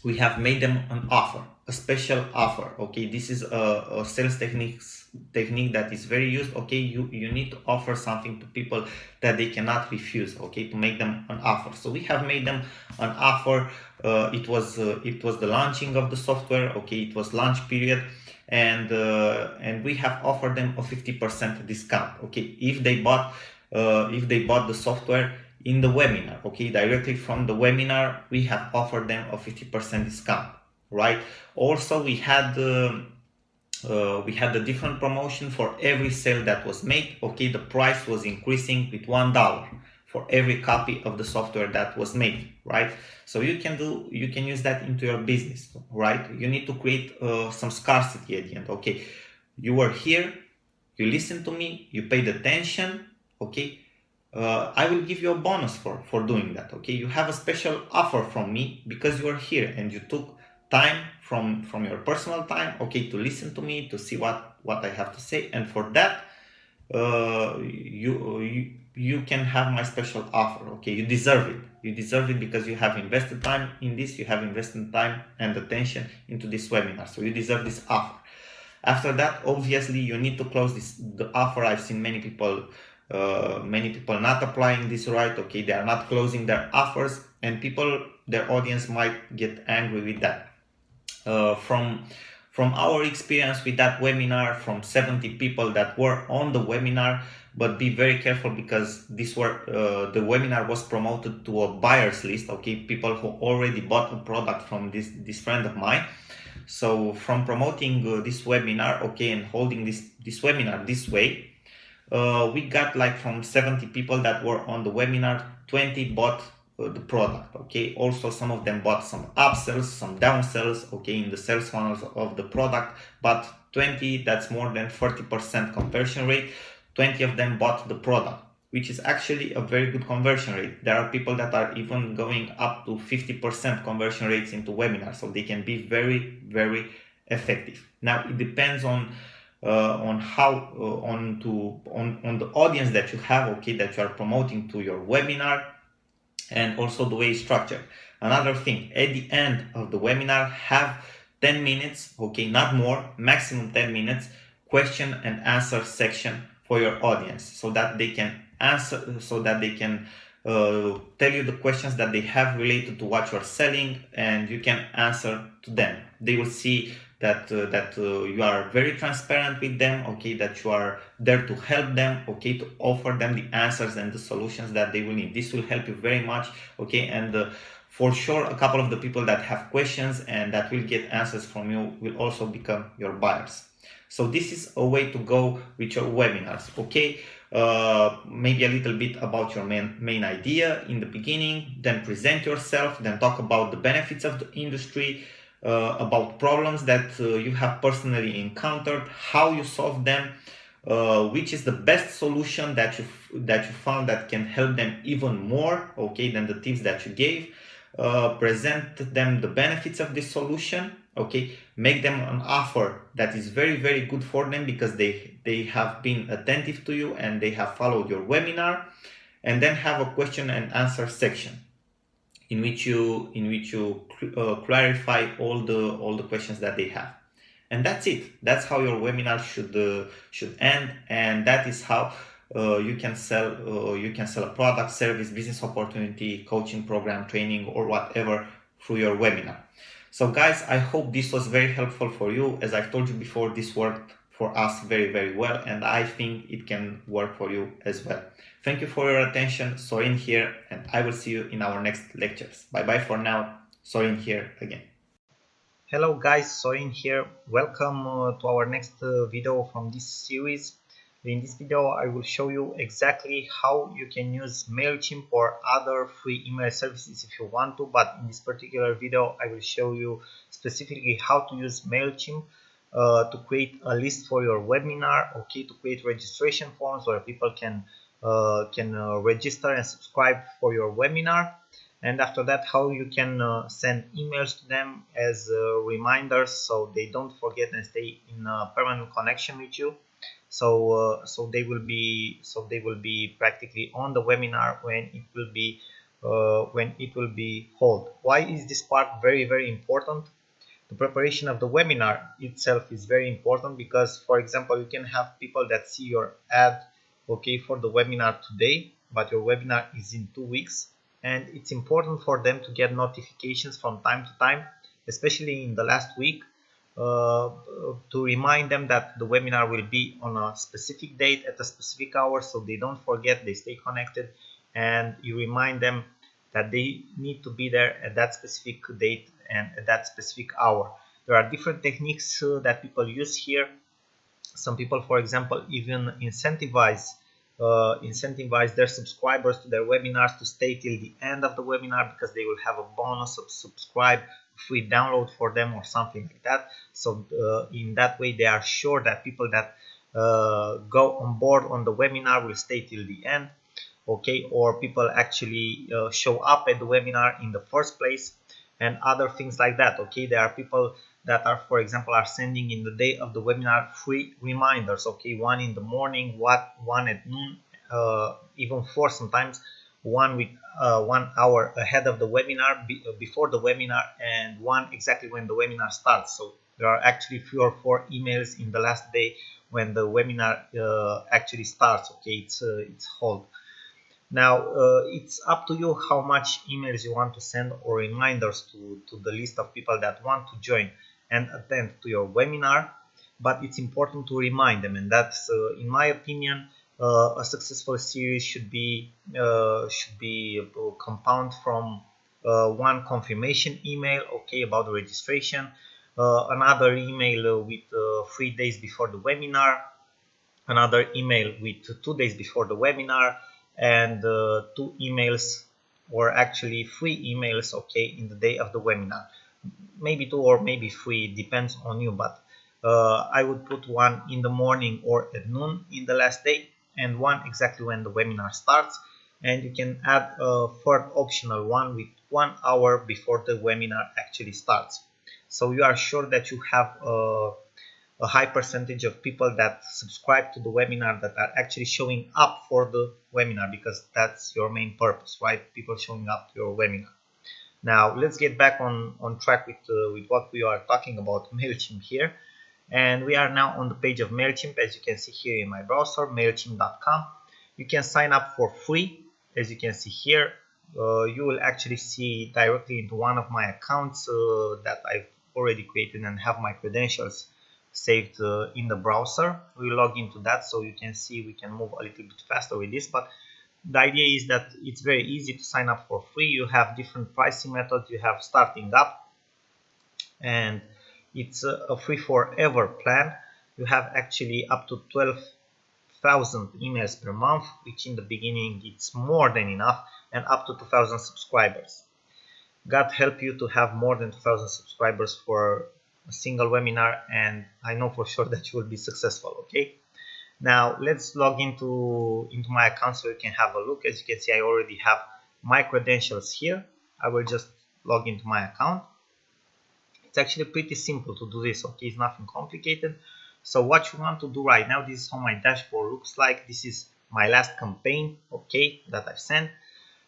we have made them an offer, a special offer. Okay, this is a sales technique that is very used. Okay, you need to offer something to people that they cannot refuse. Okay, to make them an offer. So we have made them an offer. It was the launching of the software. Okay, it was launch period, and we have offered them a 50% discount. Okay, if they bought the software in the webinar, okay, directly from the webinar, we have offered them a 50% discount, right? Also, we had a different promotion for every sale that was made. Okay, the price was increasing with $1 for every copy of the software that was made, right? So you can use that into your business, right? You need to create some scarcity at the end. Okay, you were here, you listened to me, you paid attention. Okay, I will give you a bonus for doing that. Okay, you have a special offer from me because you are here and you took time from your personal time, okay, to listen to me, to see what I have to say, and for that, you can have my special offer. Okay, you deserve it. You deserve it because you have invested time in this. You have invested time and attention into this webinar, so you deserve this offer. After that, obviously, you need to close the offer. I've seen many people not applying this right. Okay, they are not closing their offers, and their audience might get angry with that. From our experience with that webinar, from 70 people that were on the webinar, but be very careful because the webinar was promoted to a buyers list. Okay, people who already bought a product from this friend of mine. So from promoting this webinar, okay, and holding this webinar this way, we got like from 70 people that were on the webinar, 20 bought the product. Okay, also some of them bought some upsells, some downsells, okay, in the sales funnels of the product, but 20, that's more than 40% conversion rate. 20 of them bought the product, which is actually a very good conversion rate. There are people that are even going up to 50% conversion rates into webinars, so they can be very, very effective. Now it depends on how on the audience that you have, okay, that you are promoting to your webinar, and also the way it's structured. Another thing, at the end of the webinar, have 10 minutes, okay, not more, maximum 10 minutes, question and answer section for your audience, so that they can answer, so that they can tell you the questions that they have related to what you're selling, and you can answer to them. They will see that you are very transparent with them, okay, that you are there to help them, okay, to offer them the answers and the solutions that they will need. This will help you very much, okay, and for sure a couple of the people that have questions and that will get answers from you will also become your buyers. So this is a way to go with your webinars. Okay, maybe a little bit about your main idea in the beginning, then present yourself, then talk about the benefits of the industry, about problems that you have personally encountered, how you solve them, which is the best solution that you found that can help them even more, okay, than the tips that you gave. Present them the benefits of this solution, okay, make them an offer that is very, very good for them because they have been attentive to you and they have followed your webinar, and then have a question and answer section in which you clarify all the questions that they have. And that's it. That's how your webinar should end, and that is how you can sell a product, service, business opportunity, coaching program, training, or whatever through your webinar. So guys, I hope this was very helpful for you. As I've told you before, this worked for us very, very well, and I think it can work for you as well. Thank you for your attention. Sorin here, and I will see you in our next lectures. Bye bye for now. Sorin here again. Hello guys, Sorin here. Welcome to our next video from this series. In this video I will show you exactly how you can use MailChimp or other free email services if you want to, but in this particular video I will show you specifically how to use MailChimp to create a list for your webinar, okay, to create registration forms where people can register and subscribe for your webinar. And after that, how you can send emails to them as reminders so they don't forget and stay in a permanent connection with you. So they will be practically on the webinar when it will be held. Why is this part very, very important? The preparation of the webinar itself is very important because, for example, you can have people that see your ad, okay, for the webinar today, but your webinar is in 2 weeks, and it's important for them to get notifications from time to time, especially in the last week, to remind them that the webinar will be on a specific date at a specific hour, so they don't forget, they stay connected, and you remind them that they need to be there at that specific date and at that specific hour. There are different techniques that people use here. Some people, for example, even incentivize their subscribers to their webinars to stay till the end of the webinar, because they will have a bonus of subscribe, free download for them or something like that. So in that way, they are sure that people that go on board on the webinar will stay till the end. Okay, or people actually show up at the webinar in the first place, and other things like that. Okay, there are people that are, for example, are sending in the day of the webinar free reminders. Okay, one in the morning, one at noon, even four sometimes, one with 1 hour ahead of the webinar, before the webinar, and one exactly when the webinar starts. So there are actually 3 or 4 emails in the last day when the webinar actually starts. Okay, it's hold. Now it's up to you how much emails you want to send or reminders to the list of people that want to join and attend to your webinar, but it's important to remind them, and that's in my opinion, a successful series should be compound from one confirmation email, okay, about the registration, another email with 3 days before the webinar, another email with 2 days before the webinar, and 2 emails, or actually 3 emails, okay, in the day of the webinar. Maybe 2 or maybe 3, depends on you, but I would put one in the morning or at noon in the last day, and one exactly when the webinar starts. And you can add a third optional one with 1 hour before the webinar actually starts, so you are sure that you have a high percentage of people that subscribe to the webinar that are actually showing up for the webinar, because that's your main purpose, right? People showing up to your webinar. Now let's get back on track with what we are talking about, MailChimp here. And we are now on the page of MailChimp, as you can see here in my browser, mailchimp.com. You can sign up for free, as you can see here. You will actually see directly into one of my accounts that I've already created and have my credentials saved in the browser. We log into that, so you can see we can move a little bit faster with this, but the idea is that it's very easy to sign up for free. You have different pricing methods. You have starting up, and it's a free forever plan. You have actually up to 12,000 emails per month, which in the beginning it's more than enough, and up to 2,000 subscribers. God help you to have more than 2,000 subscribers for a single webinar, and I know for sure that you will be successful. Okay, now let's log into my account so you can have a look. As you can see, I already have my credentials here. I will just log into my account. It's actually pretty simple to do this. Okay, it's nothing complicated. So what you want to do right now, this is how my dashboard looks like. This is my last campaign, okay, that I've sent.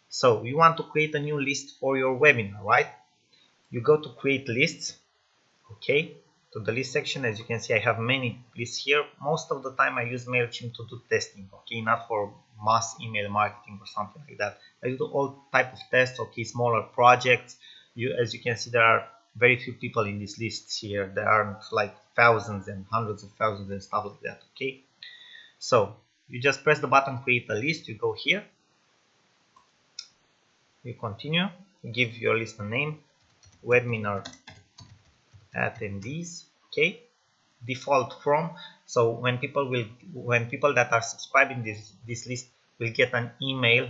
So you want to create a new list for your webinar, right? You go to create lists, okay, to the list section. As you can see, I have many lists here. Most of the time I use MailChimp to do testing, okay, not for mass email marketing or something like that. I do all type of tests, okay, smaller projects. As you can see, there are very few people in these lists here. There aren't like thousands and hundreds of thousands and stuff like that, okay. So you just press the button create a list, you go here, you continue, you give your list a name, webinar attendees, okay, default from. So when people that are subscribing this list will get an email,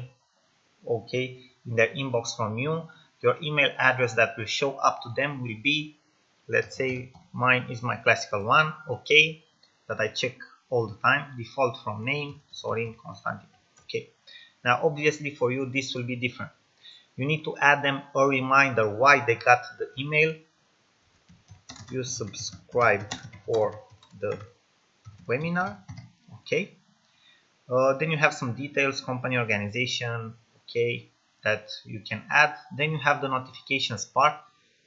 okay, in their inbox from you. Your email address that will show up to them will be, let's say mine is my classical one, okay, that I check all the time, default from name Sorin Constantin. Okay, now obviously for you this will be different. You need to add them a reminder why they got the email. You subscribed for the webinar, okay. Then you have some details, company, organization, okay, that you can add. Then you have the notifications part.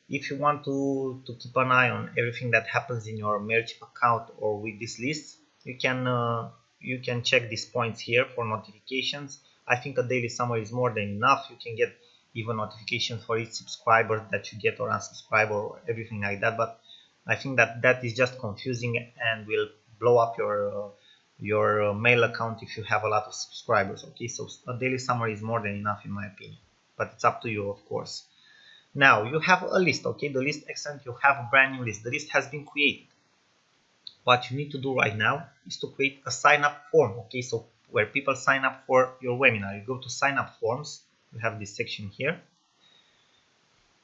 If you want to keep an eye on everything that happens in your MailChimp account or with this list, you can check these points here for notifications. I think a daily summary is more than enough. You can get even notifications for each subscriber that you get or unsubscribe or everything like that, but I think that that is just confusing and will blow up your mail account if you have a lot of subscribers. Okay, so a daily summary is more than enough in my opinion, but it's up to you, of course. Now you have a list. Okay, the list, excellent. You have a brand new list. The list has been created. What you need to do right now is to create a sign up form. Okay, so where people sign up for your webinar, you go to sign up forms. You have this section here.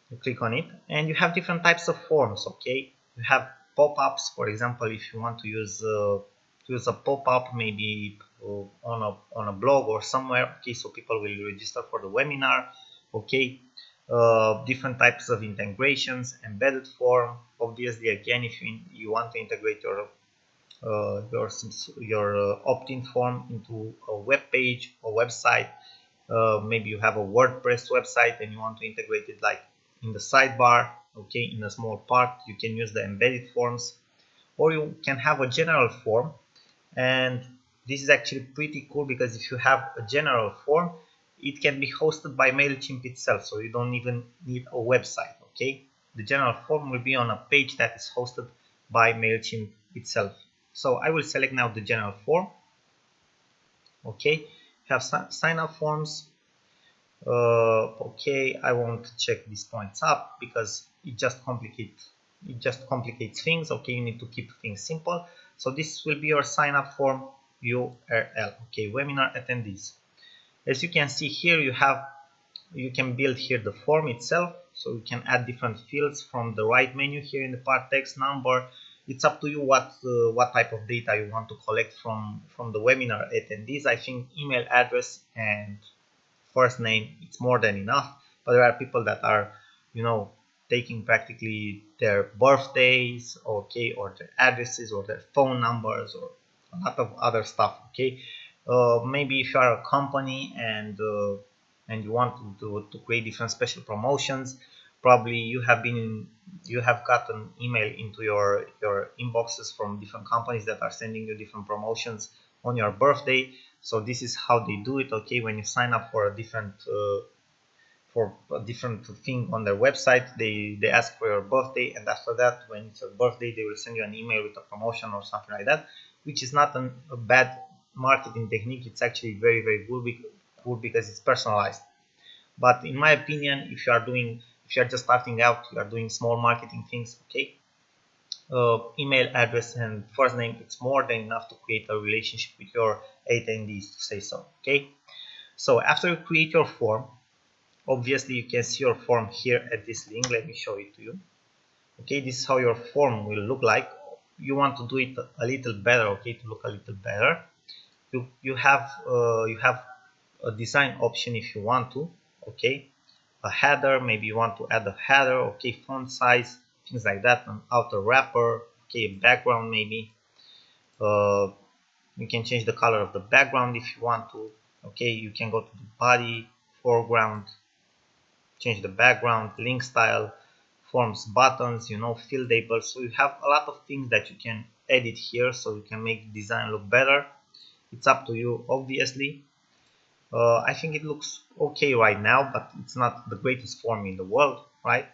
You click on it and you have different types of forms. Okay, you have pop-ups. For example, if you want to use a pop-up maybe on a blog or somewhere, okay, so people will register for the webinar. Okay, different types of integrations, embedded form. Obviously, again, if you want to integrate your opt-in form into a web page or website, maybe you have a WordPress website and you want to integrate it like in the sidebar, okay, in a small part, you can use the embedded forms, or you can have a general form. And this is actually pretty cool because if you have a general form, it can be hosted by MailChimp itself, so you don't even need a website. Okay, the general form will be on a page that is hosted by MailChimp itself. So I will select now the general form. Okay, have sign up forms. Okay, I won't check these points up because it just complicates things. Okay, you need to keep things simple. So this will be your sign up form URL. Okay, webinar attendees. As you can see here, you can build here the form itself, so you can add different fields from the right menu here in the part, text, number. It's up to you what type of data you want to collect from the webinar attendees. I think email address and first name, it's more than enough, but there are people that are, you know, taking practically their birthdays, okay, or their addresses or their phone numbers or a lot of other stuff. Okay, maybe if you are a company and you want to create different special promotions, probably you have gotten email into your inboxes from different companies that are sending you different promotions on your birthday. So this is how they do it. Okay, when you sign up for a different thing on their website, they ask for your birthday, and after that, when it's your birthday, they will send you an email with a promotion or something like that, which is not a bad marketing technique. It's actually very, very good because it's personalized. But in my opinion, if you are just starting out, you are doing small marketing things, okay, email address and first name, it's more than enough to create a relationship with your attendees, to say so. Okay, so after you create your form, obviously you can see your form here at this link. Let me show it to you. Okay, this is how your form will look like. You want to do it a little better, okay, to look a little better. You have a design option if you want to. Okay, a header, maybe you want to add a header, okay, font size, things like that, an outer wrapper, okay, background maybe. You can change the color of the background if you want to. Okay, you can go to the body, foreground, change the background, link style, forms, buttons, you know, field labels. So you have a lot of things that you can edit here, so you can make the design look better. It's up to you, obviously. I think it looks okay right now, but it's not the greatest form in the world, right?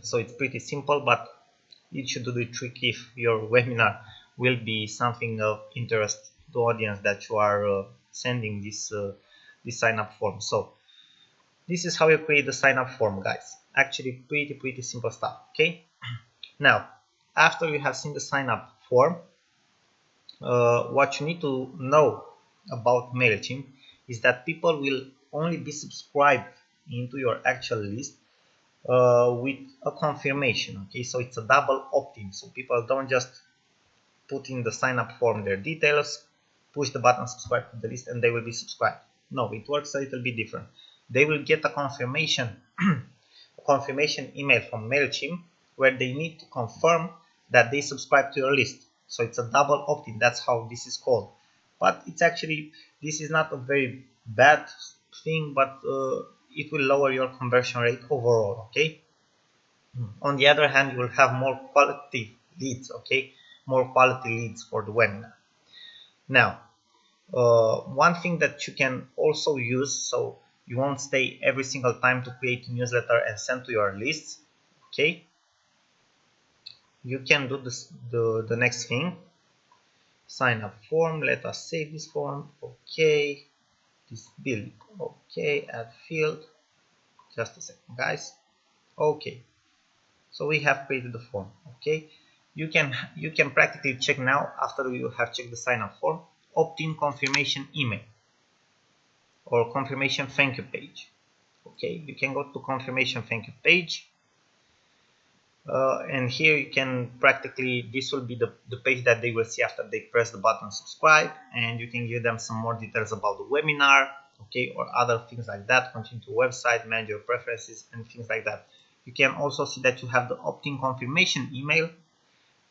So it's pretty simple, but it should do the trick if your webinar will be something of interest to the audience that you are sending this sign up form. So this is how you create the sign up form, guys. Actually pretty simple stuff. Okay, now after you have seen the sign up form, what you need to know about MailChimp is that people will only be subscribed into your actual list with a confirmation. Okay, so it's a double opt-in, so people don't just put in the sign up form their details, push the button subscribe to the list, and they will be subscribed. No, it works a little bit different. They will get a confirmation email from MailChimp where they need to confirm that they subscribe to your list. So it's a double opt-in. That's how this is called. But it's actually, this is not a very bad thing, but it will lower your conversion rate overall. Okay, on the other hand, you will have more quality leads. Okay, more quality leads for the webinar. Now, one thing that you can also use, so you won't stay every single time to create a newsletter and send to your lists. Okay, you can do this, the next thing. Sign up form. Let us save this form. Okay. This build. Okay. Add field. Just a second, guys. Okay. So we have created the form. Okay. You can practically check now after you have checked the sign up form. Opt-in confirmation email or confirmation thank you page. Okay. You can go to confirmation thank you page. And here you can practically, this will be the page that they will see after they press the button subscribe, and you can give them some more details about the webinar, okay, or other things like that. Continue to website, manage your preferences and things like that. You can also see that you have the opt-in confirmation email,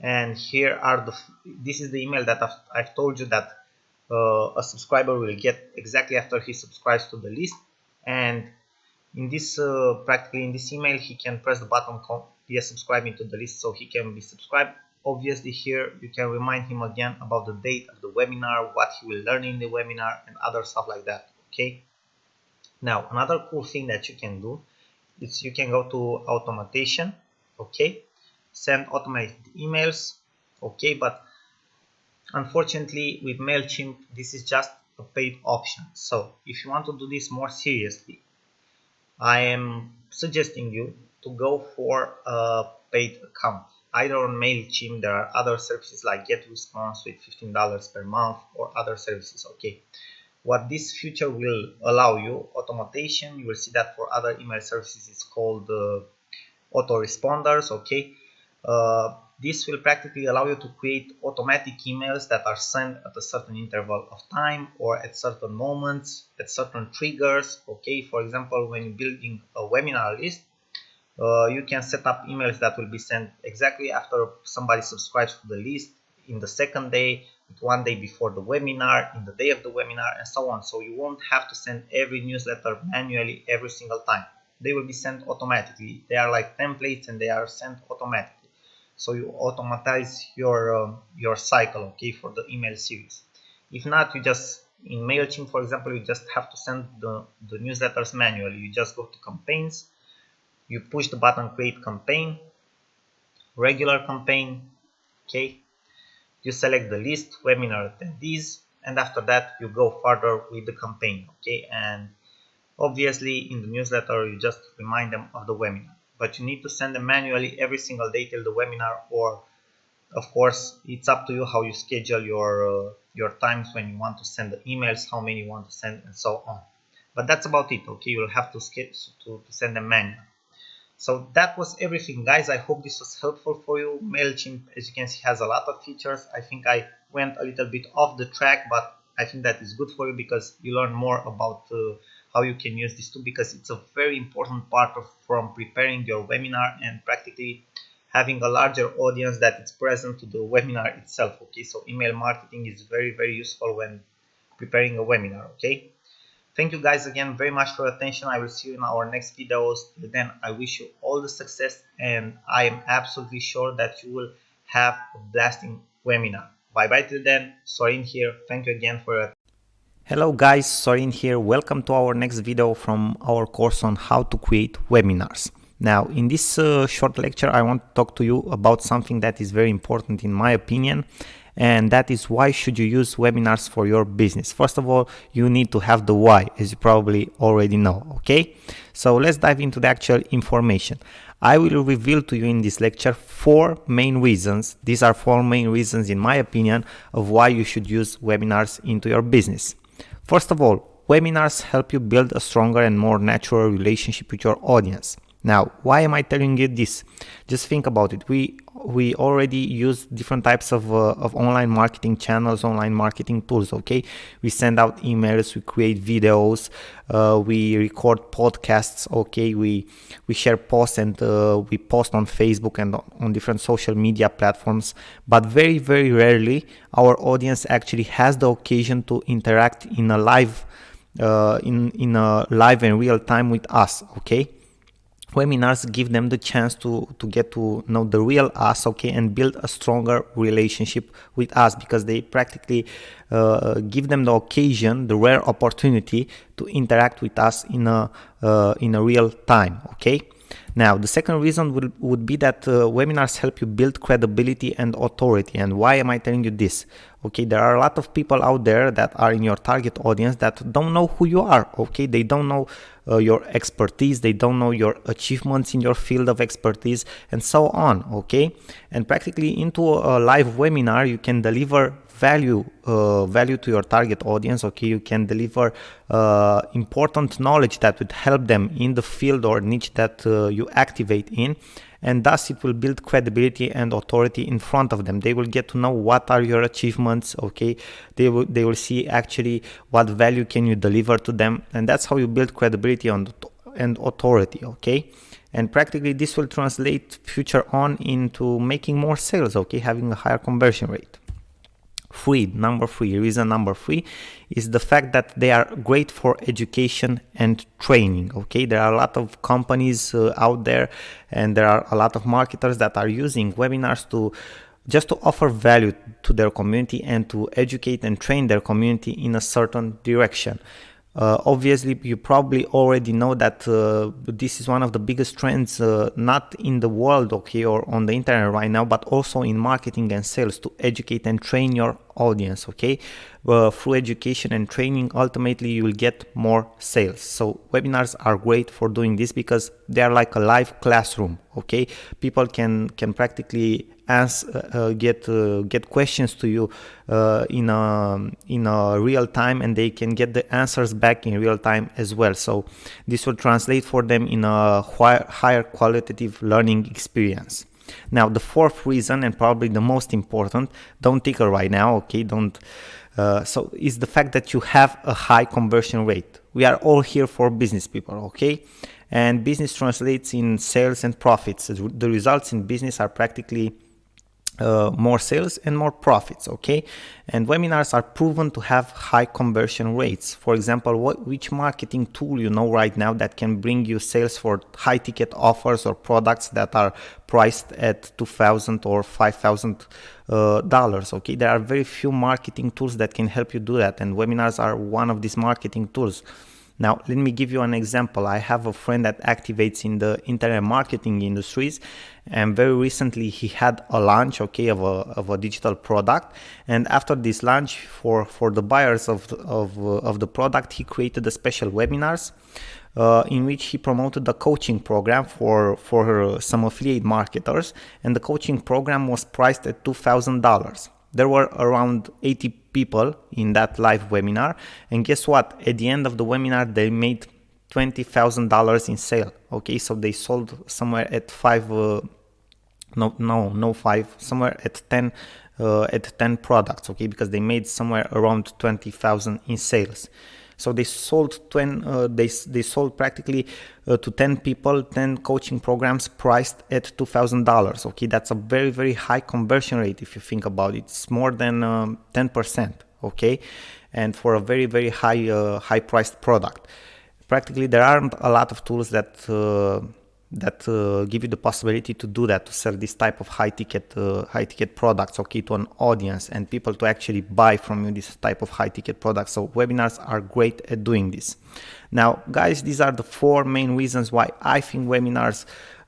and here are this is the email that I've told you that a subscriber will get exactly after he subscribes to the list. And in this practically in this email he can press the button be subscribing to the list, so he can be subscribed. Obviously here you can remind him again about the date of the webinar, what he will learn in the webinar and other stuff like that. Okay, now another cool thing that you can do is you can go to automation. Okay, send automated emails. Okay, but unfortunately with MailChimp this is just a paid option. So if you want to do this more seriously, I am suggesting you to go for a paid account. Either on MailChimp, there are other services like GetResponse with $15 per month or other services. Okay, what this feature will allow you, automation, you will see that for other email services it's called autoresponders. Okay, this will practically allow you to create automatic emails that are sent at a certain interval of time or at certain moments, at certain triggers. Okay, for example, when building a webinar list, you can set up emails that will be sent exactly after somebody subscribes to the list, in the second day, one day before the webinar, in the day of the webinar, and so on. So you won't have to send every newsletter manually every single time. They will be sent automatically. They are like templates and they are sent automatically. So you automatize your cycle, okay, for the email series. If not, you just, in MailChimp for example, you just have to send the newsletters manually. You just go to campaigns, you push the button create campaign, regular campaign. Okay, you select the list, webinar attendees, and after that you go further with the campaign. Okay, and obviously in the newsletter you just remind them of the webinar, but you need to send them manually every single day till the webinar, or of course it's up to you how you schedule your times when you want to send the emails, how many you want to send, and so on. But that's about it. Okay, you'll have to send them manually. So that was everything, guys. I hope this was helpful for you. MailChimp, as you can see, has a lot of features. I think I went a little bit off the track, but I think that is good for you because you learn more about how you can use this tool, because it's a very important part from preparing your webinar and practically having a larger audience that is present to the webinar itself. Okay, so email marketing is very, very useful when preparing a webinar. Okay, thank you guys again very much for your attention. I will see you in our next videos. Till then, I wish you all the success, and I am absolutely sure that you will have a blasting webinar. Bye bye till then. Sorin here. Thank you again for your. Hello guys, Sorin here. Welcome to our next video from our course on how to create webinars. Now, in this short lecture, I want to talk to you about something that is very important in my opinion, and that is why should you use webinars for your business. First of all, you need to have the why, as you probably already know, okay? So let's dive into the actual information. I will reveal to you in this lecture 4 main reasons. These are 4 main reasons in my opinion of why you should use webinars into your business. First of all, webinars help you build a stronger and more natural relationship with your audience. Now, why am I telling you this? Just think about it. We already use different types of online marketing channels, online marketing tools, okay? We send out emails, we create videos, we record podcasts, okay? We share posts and we post on Facebook and on different social media platforms. But very, very rarely our audience actually has the occasion to interact in a live, in a live and real time with us, okay? Webinars give them the chance to get to know the real us, okay, and build a stronger relationship with us, because they practically give them the occasion, the rare opportunity to interact with us in a real time, okay. Now the second reason would be that webinars help you build credibility and authority. And why am I telling you this? Okay, there are a lot of people out there that are in your target audience that don't know who you are. Okay, they don't know your expertise, they don't know your achievements in your field of expertise, and so on. Okay, and practically into a live webinar you can deliver value to your target audience. Okay, you can deliver important knowledge that would help them in the field or niche that you activate in, and thus it will build credibility and authority in front of them. They will get to know what are your achievements. Okay, they will see actually what value can you deliver to them, and that's how you build credibility and authority. Okay, and practically this will translate future on into making more sales. Okay, having a higher conversion rate. Reason number three is the fact that they are great for education and training. Okay, there are a lot of companies out there, and there are a lot of marketers that are using webinars to just to offer value to their community and to educate and train their community in a certain direction. Obviously, you probably already know that this is one of the biggest trends, not in the world, okay, or on the internet right now, but also in marketing and sales, to educate and train your audience. Okay, through education and training, ultimately you will get more sales. So webinars are great for doing this because they are like a live classroom. Okay, people can practically get questions to you in a real time, and they can get the answers back in real time as well. So this will translate for them in a higher qualitative learning experience. Now the fourth reason, and probably the most important, don't tickle right now, okay, don't so is the fact that you have a high conversion rate. We are all here for business people, okay, and business translates in sales and profits. The results in business are practically more sales and more profits. Okay, and webinars are proven to have high conversion rates. For example, which marketing tool you know right now that can bring you sales for high ticket offers or products that are priced at $2,000 or $5,000? Okay, there are very few marketing tools that can help you do that, and webinars are one of these marketing tools. Now, let me give you an example. I have a friend that activates in the internet marketing industries, and very recently he had a launch, okay, of a digital product. And after this launch, for the buyers of the product, he created a special webinars in which he promoted the coaching program for some affiliate marketers, and the coaching program was priced at $2,000. There were around 80 people in that live webinar, and guess what? At the end of the webinar, they made $20,000 in sale. Okay, so they sold somewhere at somewhere at 10 products. Okay, because they made somewhere around 20,000 in sales. So they sold they sold practically to 10 people 10 coaching programs priced at $2,000. Okay, that's a very, very high conversion rate if you think about it. It's more than 10%. Okay, and for a very, very high priced product. Practically there aren't a lot of tools that give you the possibility to do that, to sell this type of high ticket products, okay, to an audience and people to actually buy from you this type of high ticket products. So webinars are great at doing this. Now guys, these are the four main reasons why I think webinars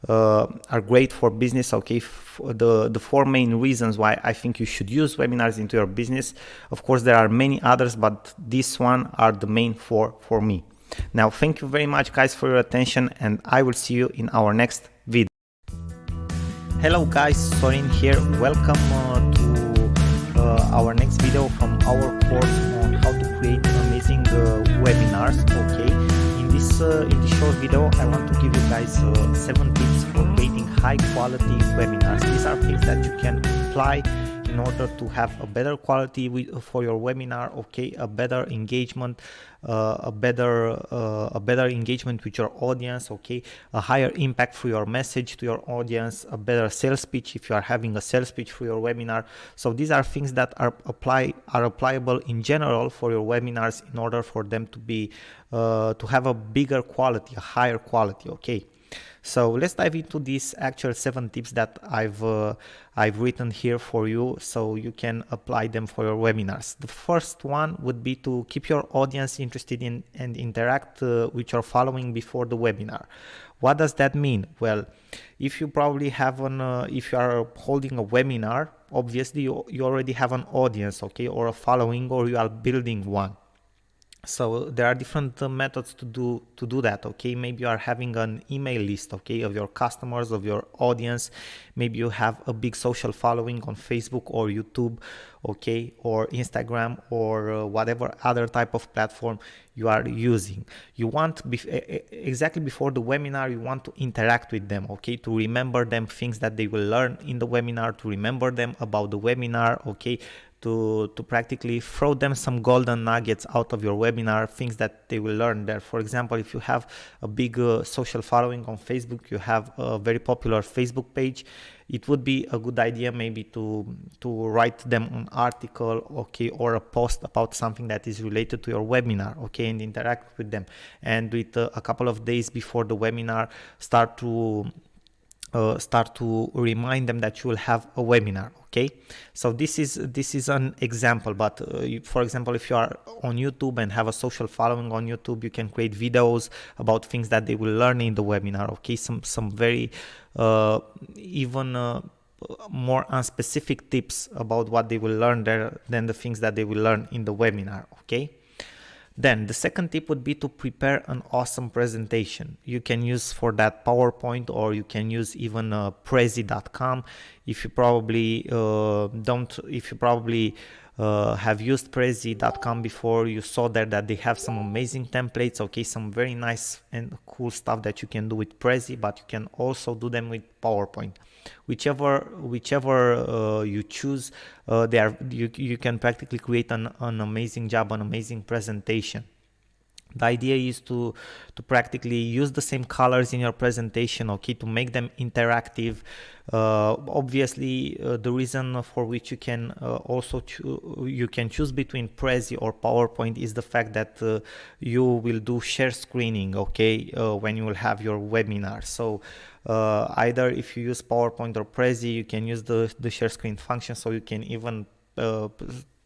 are great for business. Okay, the four main reasons why I think you should use webinars into your business. Of course there are many others, but this one are the main four for me. Now, thank you very much guys for your attention, and I will see you in our next video. Hello guys, Sorin here. Welcome to our next video from our course on how to create amazing webinars. Okay, in this short video I want to give you guys 7 tips for creating high quality webinars. These are things that you can apply in order to have a better quality for your webinar, okay, a better engagement, a better engagement with your audience, okay, a higher impact for your message to your audience, a better sales pitch if you are having a sales pitch for your webinar. So these are things that are applicable in general for your webinars in order for them to be to have a bigger quality, a higher quality. Okay, so let's dive into these actual 7 tips that I've written here for you, so you can apply them for your webinars. The first one would be to keep your audience interested in and interact with your following before the webinar. What does that mean? Well, if you probably have if you are holding a webinar, obviously you already have an audience, okay, or a following, or you are building one. So there are different methods to do that. Okay, maybe you are having an email list, okay, of your customers, of your audience. Maybe you have a big social following on Facebook or YouTube, okay, or Instagram, or whatever other type of platform you are using. You want exactly before the webinar, you want to interact with them, okay, to remember them things that they will learn in the webinar, to remember them about the webinar, okay, to practically throw them some golden nuggets out of your webinar, things that they will learn there. For example, if you have a big social following on Facebook, you have a very popular Facebook page, it would be a good idea maybe to write them an article, okay, or a post about something that is related to your webinar, okay, and interact with them. And with a couple of days before the webinar, start to remind them that you will have a webinar, okay. So this is an example, but for example, if you are on YouTube and have a social following on YouTube, you can create videos about things that they will learn in the webinar, okay, some very even more unspecific tips about what they will learn there than the things that they will learn in the webinar, okay. Then the second tip would be to prepare an awesome presentation. You can use for that PowerPoint, or you can use even Prezi.com. If you probably have used Prezi.com before, you saw there that they have some amazing templates, okay, some very nice and cool stuff that you can do with Prezi, but you can also do them with PowerPoint. Whichever you choose, you can practically create an amazing job, an amazing presentation. The idea is to practically use the same colors in your presentation, okay, to make them interactive. Obviously, the reason for which you can you can choose between Prezi or PowerPoint is the fact that you will do share screening, okay, when you will have your webinar. So either if you use PowerPoint or Prezi, you can use the share screen function, so you can even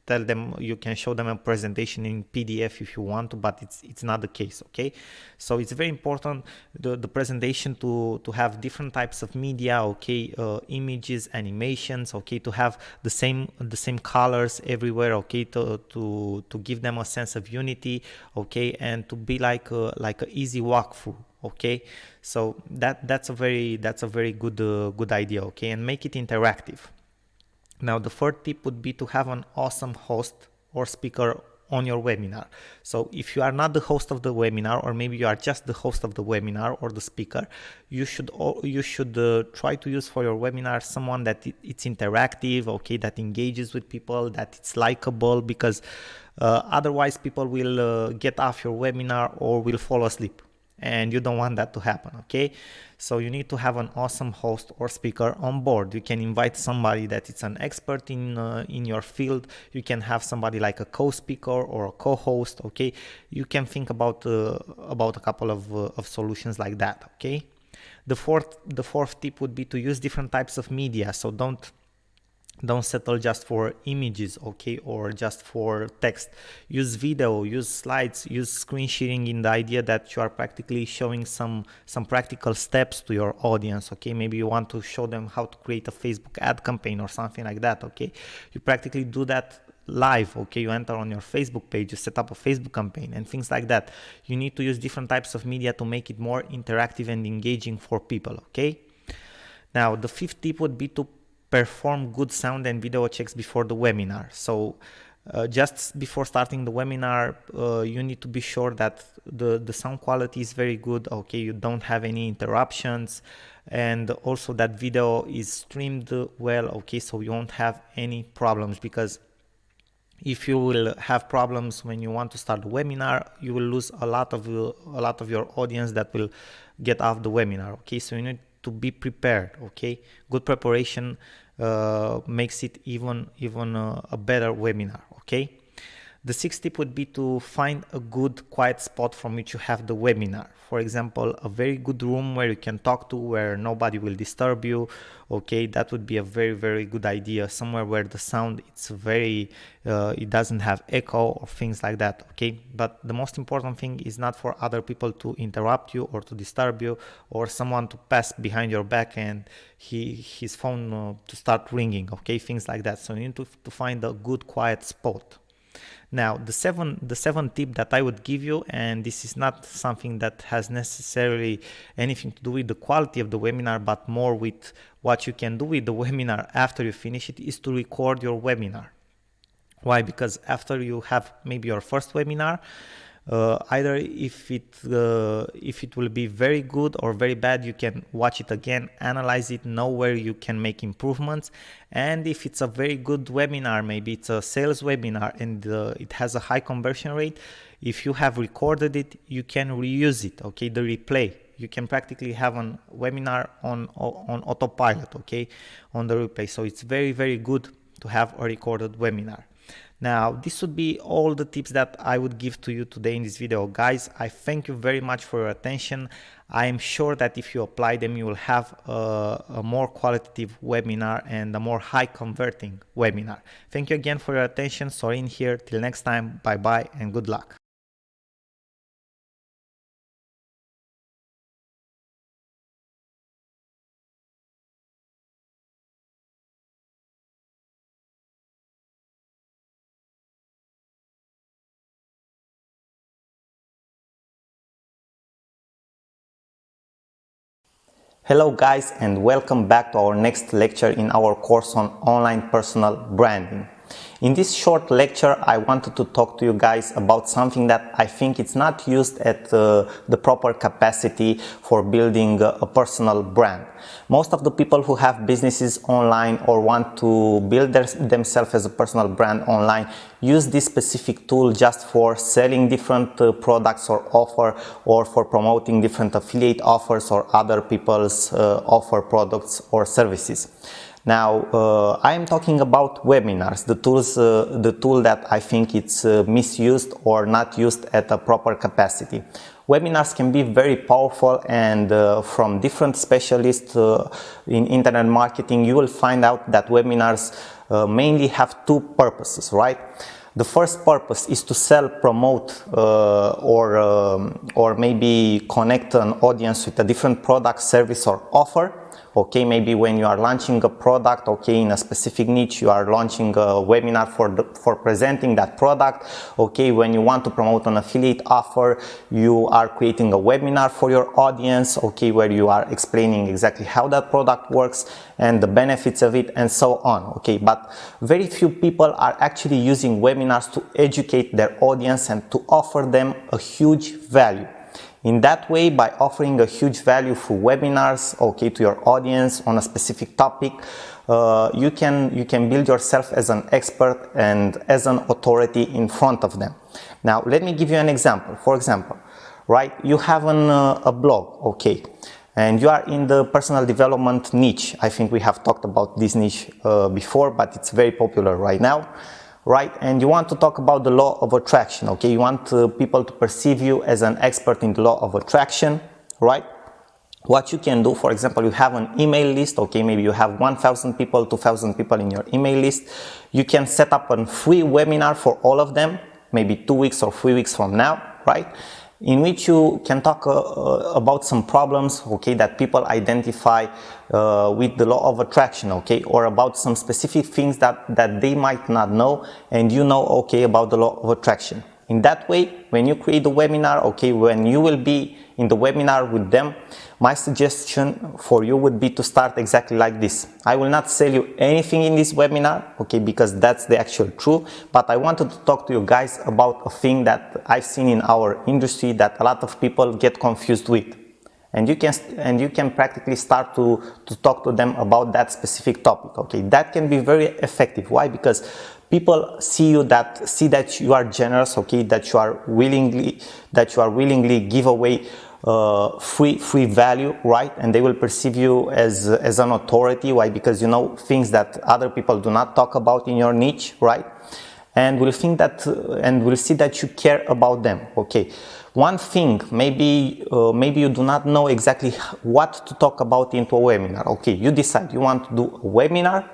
tell them, you can show them a presentation in PDF if you want to, but it's not the case, okay. So it's very important, the presentation, to have different types of media, okay, images, animations, okay, to have the same colors everywhere, okay, to give them a sense of unity, okay, and to be like a easy walkthrough, okay. So that's a very good idea, okay, and make it interactive. Now, the third tip would be to have an awesome host or speaker on your webinar. So if you are not the host of the webinar, or maybe you are just the host of the webinar or the speaker, you should try to use for your webinar someone that it's interactive, okay, that engages with people, that it's likable, because otherwise people will get off your webinar or will fall asleep, and you don't want that to happen, okay. So you need to have an awesome host or speaker on board. You can invite somebody that is an expert in your field. You can have somebody like a co-speaker or a co-host, okay. You can think about a couple of solutions like that, okay. The fourth tip would be to use different types of media. So don't settle just for images, okay, or just for text. Use video, use slides, use screen sharing, in the idea that you are practically showing some practical steps to your audience, okay. Maybe you want to show them how to create a Facebook ad campaign or something like that, okay. You practically do that live, okay. You enter on your Facebook page, you set up a Facebook campaign and things like that. You need to use different types of media to make it more interactive and engaging for people, okay. Now, the fifth tip would be to perform good sound and video checks before the webinar. So just before starting the webinar, you need to be sure that the sound quality is very good, okay, you don't have any interruptions, and also that video is streamed well, okay, so you won't have any problems. Because if you will have problems when you want to start the webinar, you will lose a lot of your audience that will get off the webinar, okay. So you need to be prepared, okay. Good preparation makes it even a better webinar, okay. The sixth tip would be to find a good quiet spot from which you have the webinar. For example, a very good room where you can talk to, where nobody will disturb you. Okay, that would be a very good idea. Somewhere where the sound it's very it doesn't have echo or things like that. Okay, but the most important thing is not for other people to interrupt you or to disturb you, or someone to pass behind your back and his phone to start ringing. Okay, things like that. So you need to find a good quiet spot. Now, the seventh tip that I would give you, and this is not something that has necessarily anything to do with the quality of the webinar, but more with what you can do with the webinar after you finish it, is to record your webinar. Why? Because after you have maybe your first webinar, either if it will be very good or very bad, you can watch it again, analyze it, know where you can make improvements. And if it's a very good webinar, maybe it's a sales webinar and it has a high conversion rate, if you have recorded it, you can reuse it. Okay, the replay, you can practically have a webinar on autopilot, okay, on the replay. So it's very good to have a recorded webinar. Now, this would be all the tips that I would give to you today in this video. Guys, I thank you very much for your attention. I am sure that if you apply them, you will have a more qualitative webinar and a more high converting webinar. Thank you again for your attention. Sorin here. Till next time, bye bye and good luck. Hello guys, and welcome back to our next lecture in our course on online personal branding. In this short lecture, I wanted to talk to you guys about something that I think it's not used at the proper capacity for building a personal brand. Most of the people who have businesses online or want to build themselves as a personal brand online use this specific tool just for selling different products or offer, or for promoting different affiliate offers or other people's offer products or services. Now, I am talking about webinars, the tool that I think it's misused or not used at a proper capacity. Webinars can be very powerful, and from different specialists in internet marketing, you will find out that webinars mainly have two purposes, right? The first purpose is to sell, promote, or maybe connect an audience with a different product, service, or offer. Okay, maybe when you are launching a product, okay, in a specific niche, you are launching a webinar for presenting that product. Okay, when you want to promote an affiliate offer, you are creating a webinar for your audience, okay, where you are explaining exactly how that product works and the benefits of it and so on. Okay, but very few people are actually using webinars to educate their audience and to offer them a huge value. In that way, by offering a huge value through webinars, okay, to your audience on a specific topic, you can build yourself as an expert and as an authority in front of them. Now, let me give you an example. For example, right, you have a blog, okay, and you are in the personal development niche. I think we have talked about this niche before, but it's very popular right now. Right, and you want to talk about the law of attraction, okay? You want people to perceive you as an expert in the law of attraction, right? What you can do, for example, you have an email list, okay? Maybe you have 1,000 people, 2,000 people in your email list. You can set up a free webinar for all of them, maybe 2 weeks or 3 weeks from now, right? In which you can talk about some problems, okay, that people identify with the law of attraction, okay, or about some specific things that they might not know and you know, okay, about the law of attraction. In that way, when you create the webinar, okay, when you will be in the webinar with them, my suggestion for you would be to start exactly like this. I will not sell you anything in this webinar, okay, because that's the actual truth, but I wanted to talk to you guys about a thing that I've seen in our industry that a lot of people get confused with. And you can practically start to talk to them about that specific topic, okay. That can be very effective. Why? Because people see that you are generous, okay, that you are willingly give away free value, right? And they will perceive you as an authority. Why? Because you know things that other people do not talk about in your niche, right? and we'll think that and we'll see that you care about them. Okay, one thing, maybe you do not know exactly what to talk about into a webinar. Okay, you decide you want to do a webinar,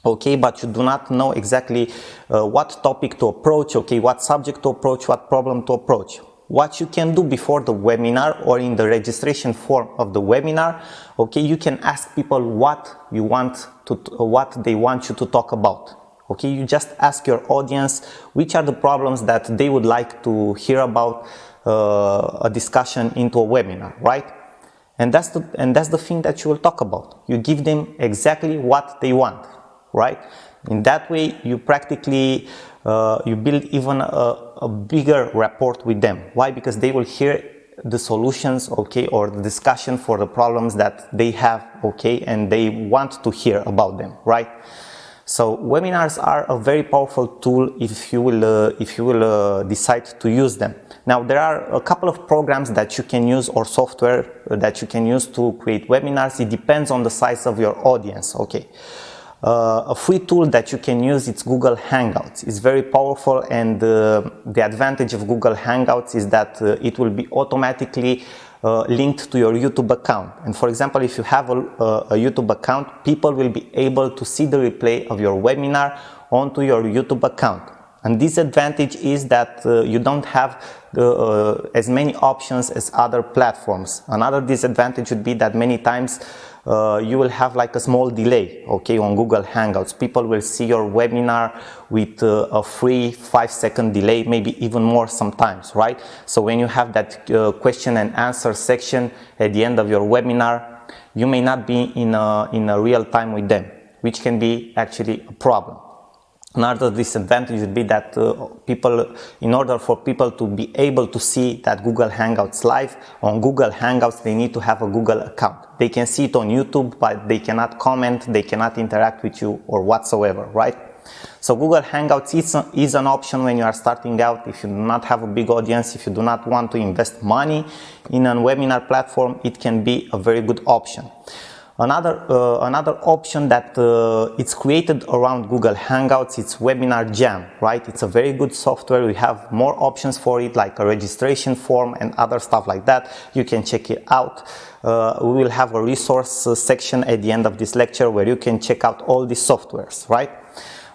okay, but you do not know exactly what topic to approach, okay, what subject to approach, what problem to approach. What you can do before the webinar or in the registration form of the webinar, okay, you can ask people what you want to, what they want you to talk about. Okay, you just ask your audience which are the problems that they would like to hear about a discussion into a webinar, right? And that's the thing that you will talk about. You give them exactly what they want, right? In that way, you practically you build even a bigger rapport with them. Why? Because they will hear the solutions, okay, or the discussion for the problems that they have, okay, and they want to hear about them, right? So webinars are a very powerful tool if you will decide to use them. Now there are a couple of programs that you can use or software that you can use to create webinars. It depends on the size of your audience. Okay. A free tool that you can use is Google Hangouts. It's very powerful, and the advantage of Google Hangouts is that it will be automatically linked to your YouTube account. And for example, if you have a YouTube account, people will be able to see the replay of your webinar onto your YouTube account. And disadvantage is that you don't have as many options as other platforms. Another disadvantage would be that many times you will have like a small delay, okay, on Google Hangouts. People will see your webinar with a free 5-second delay, maybe even more sometimes, right? So when you have that question and answer section at the end of your webinar, you may not be in a real time with them, which can be actually a problem. Another disadvantage would be that in order for people to be able to see that Google Hangouts live, on Google Hangouts they need to have a Google account. They can see it on YouTube, but they cannot comment, they cannot interact with you or whatsoever, right? So Google Hangouts is an option when you are starting out. If you do not have a big audience, if you do not want to invest money in a webinar platform, it can be a very good option. Another option that it's created around Google Hangouts, it's Webinar Jam, right? It's a very good software. We have more options for it, like a registration form and other stuff like that. You can check it out. We will have a resource section at the end of this lecture where you can check out all these softwares, right?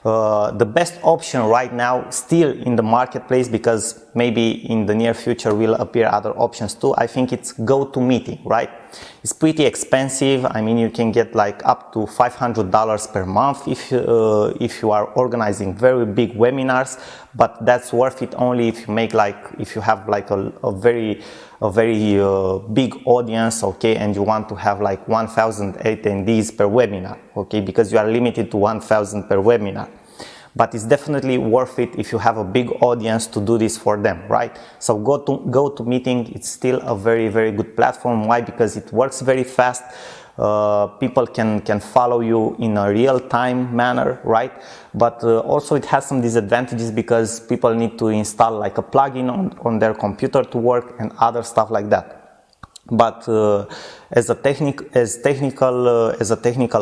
The best option right now still in the marketplace, because maybe in the near future will appear other options too, I think it's GoToMeeting, right? It's pretty expensive. I mean, you can get like up to $500 per month if you are organizing very big webinars, but that's worth it only if you make if you have like a very big audience, okay, and you want to have like 1,000 attendees per webinar, okay, because you are limited to 1,000 per webinar. But it's definitely worth it if you have a big audience to do this for them, right? So GoToMeeting, it's still a very good platform. Why? Because it works very fast. People can follow you in a real-time manner, right? But also it has some disadvantages because people need to install like a plugin on their computer to work and other stuff like that. But as a technical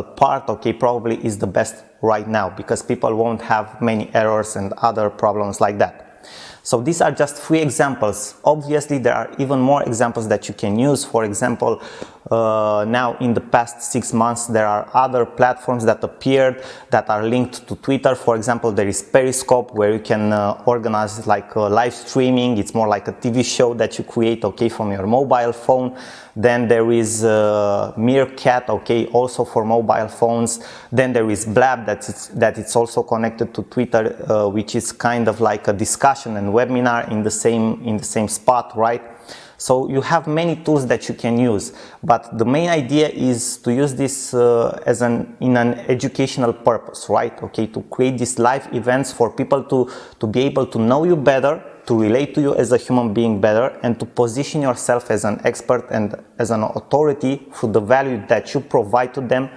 part, okay, probably is the best right now because people won't have many errors and other problems like that. So these are just 3 examples. Obviously, there are even more examples that you can use. For example, now in the past 6 months, there are other platforms that appeared that are linked to Twitter. For example, there is Periscope, where you can organize like live streaming. It's more like a TV show that you create, okay, from your mobile phone. Then there is Meerkat, okay, also for mobile phones. Then there is Blab, that it's also connected to Twitter, which is kind of like a discussion and webinar in the same spot, right? So you have many tools that you can use, but the main idea is to use this in an educational purpose, right? Okay, to create these live events for people to be able to know you better, to relate to you as a human being better, and to position yourself as an expert and as an authority through the value that you provide to them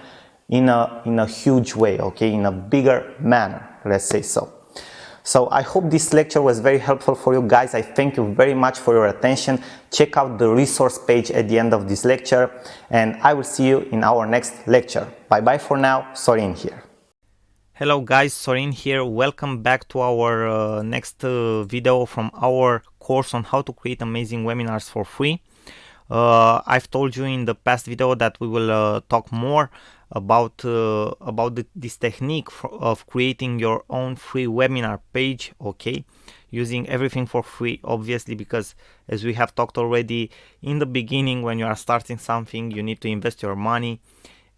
in a huge way, okay, in a bigger manner, let's say so. So I hope this lecture was very helpful for you guys. I thank you very much for your attention. Check out the resource page at the end of this lecture, and I will see you in our next lecture. Bye bye for now. Sorin here. Hello guys, Sorin here. Welcome back to our next video from our course on how to create amazing webinars for free. I've told you in the past video that we will talk more about this technique of creating your own free webinar page, okay, using everything for free, obviously, because as we have talked already in the beginning, when you are starting something, you need to invest your money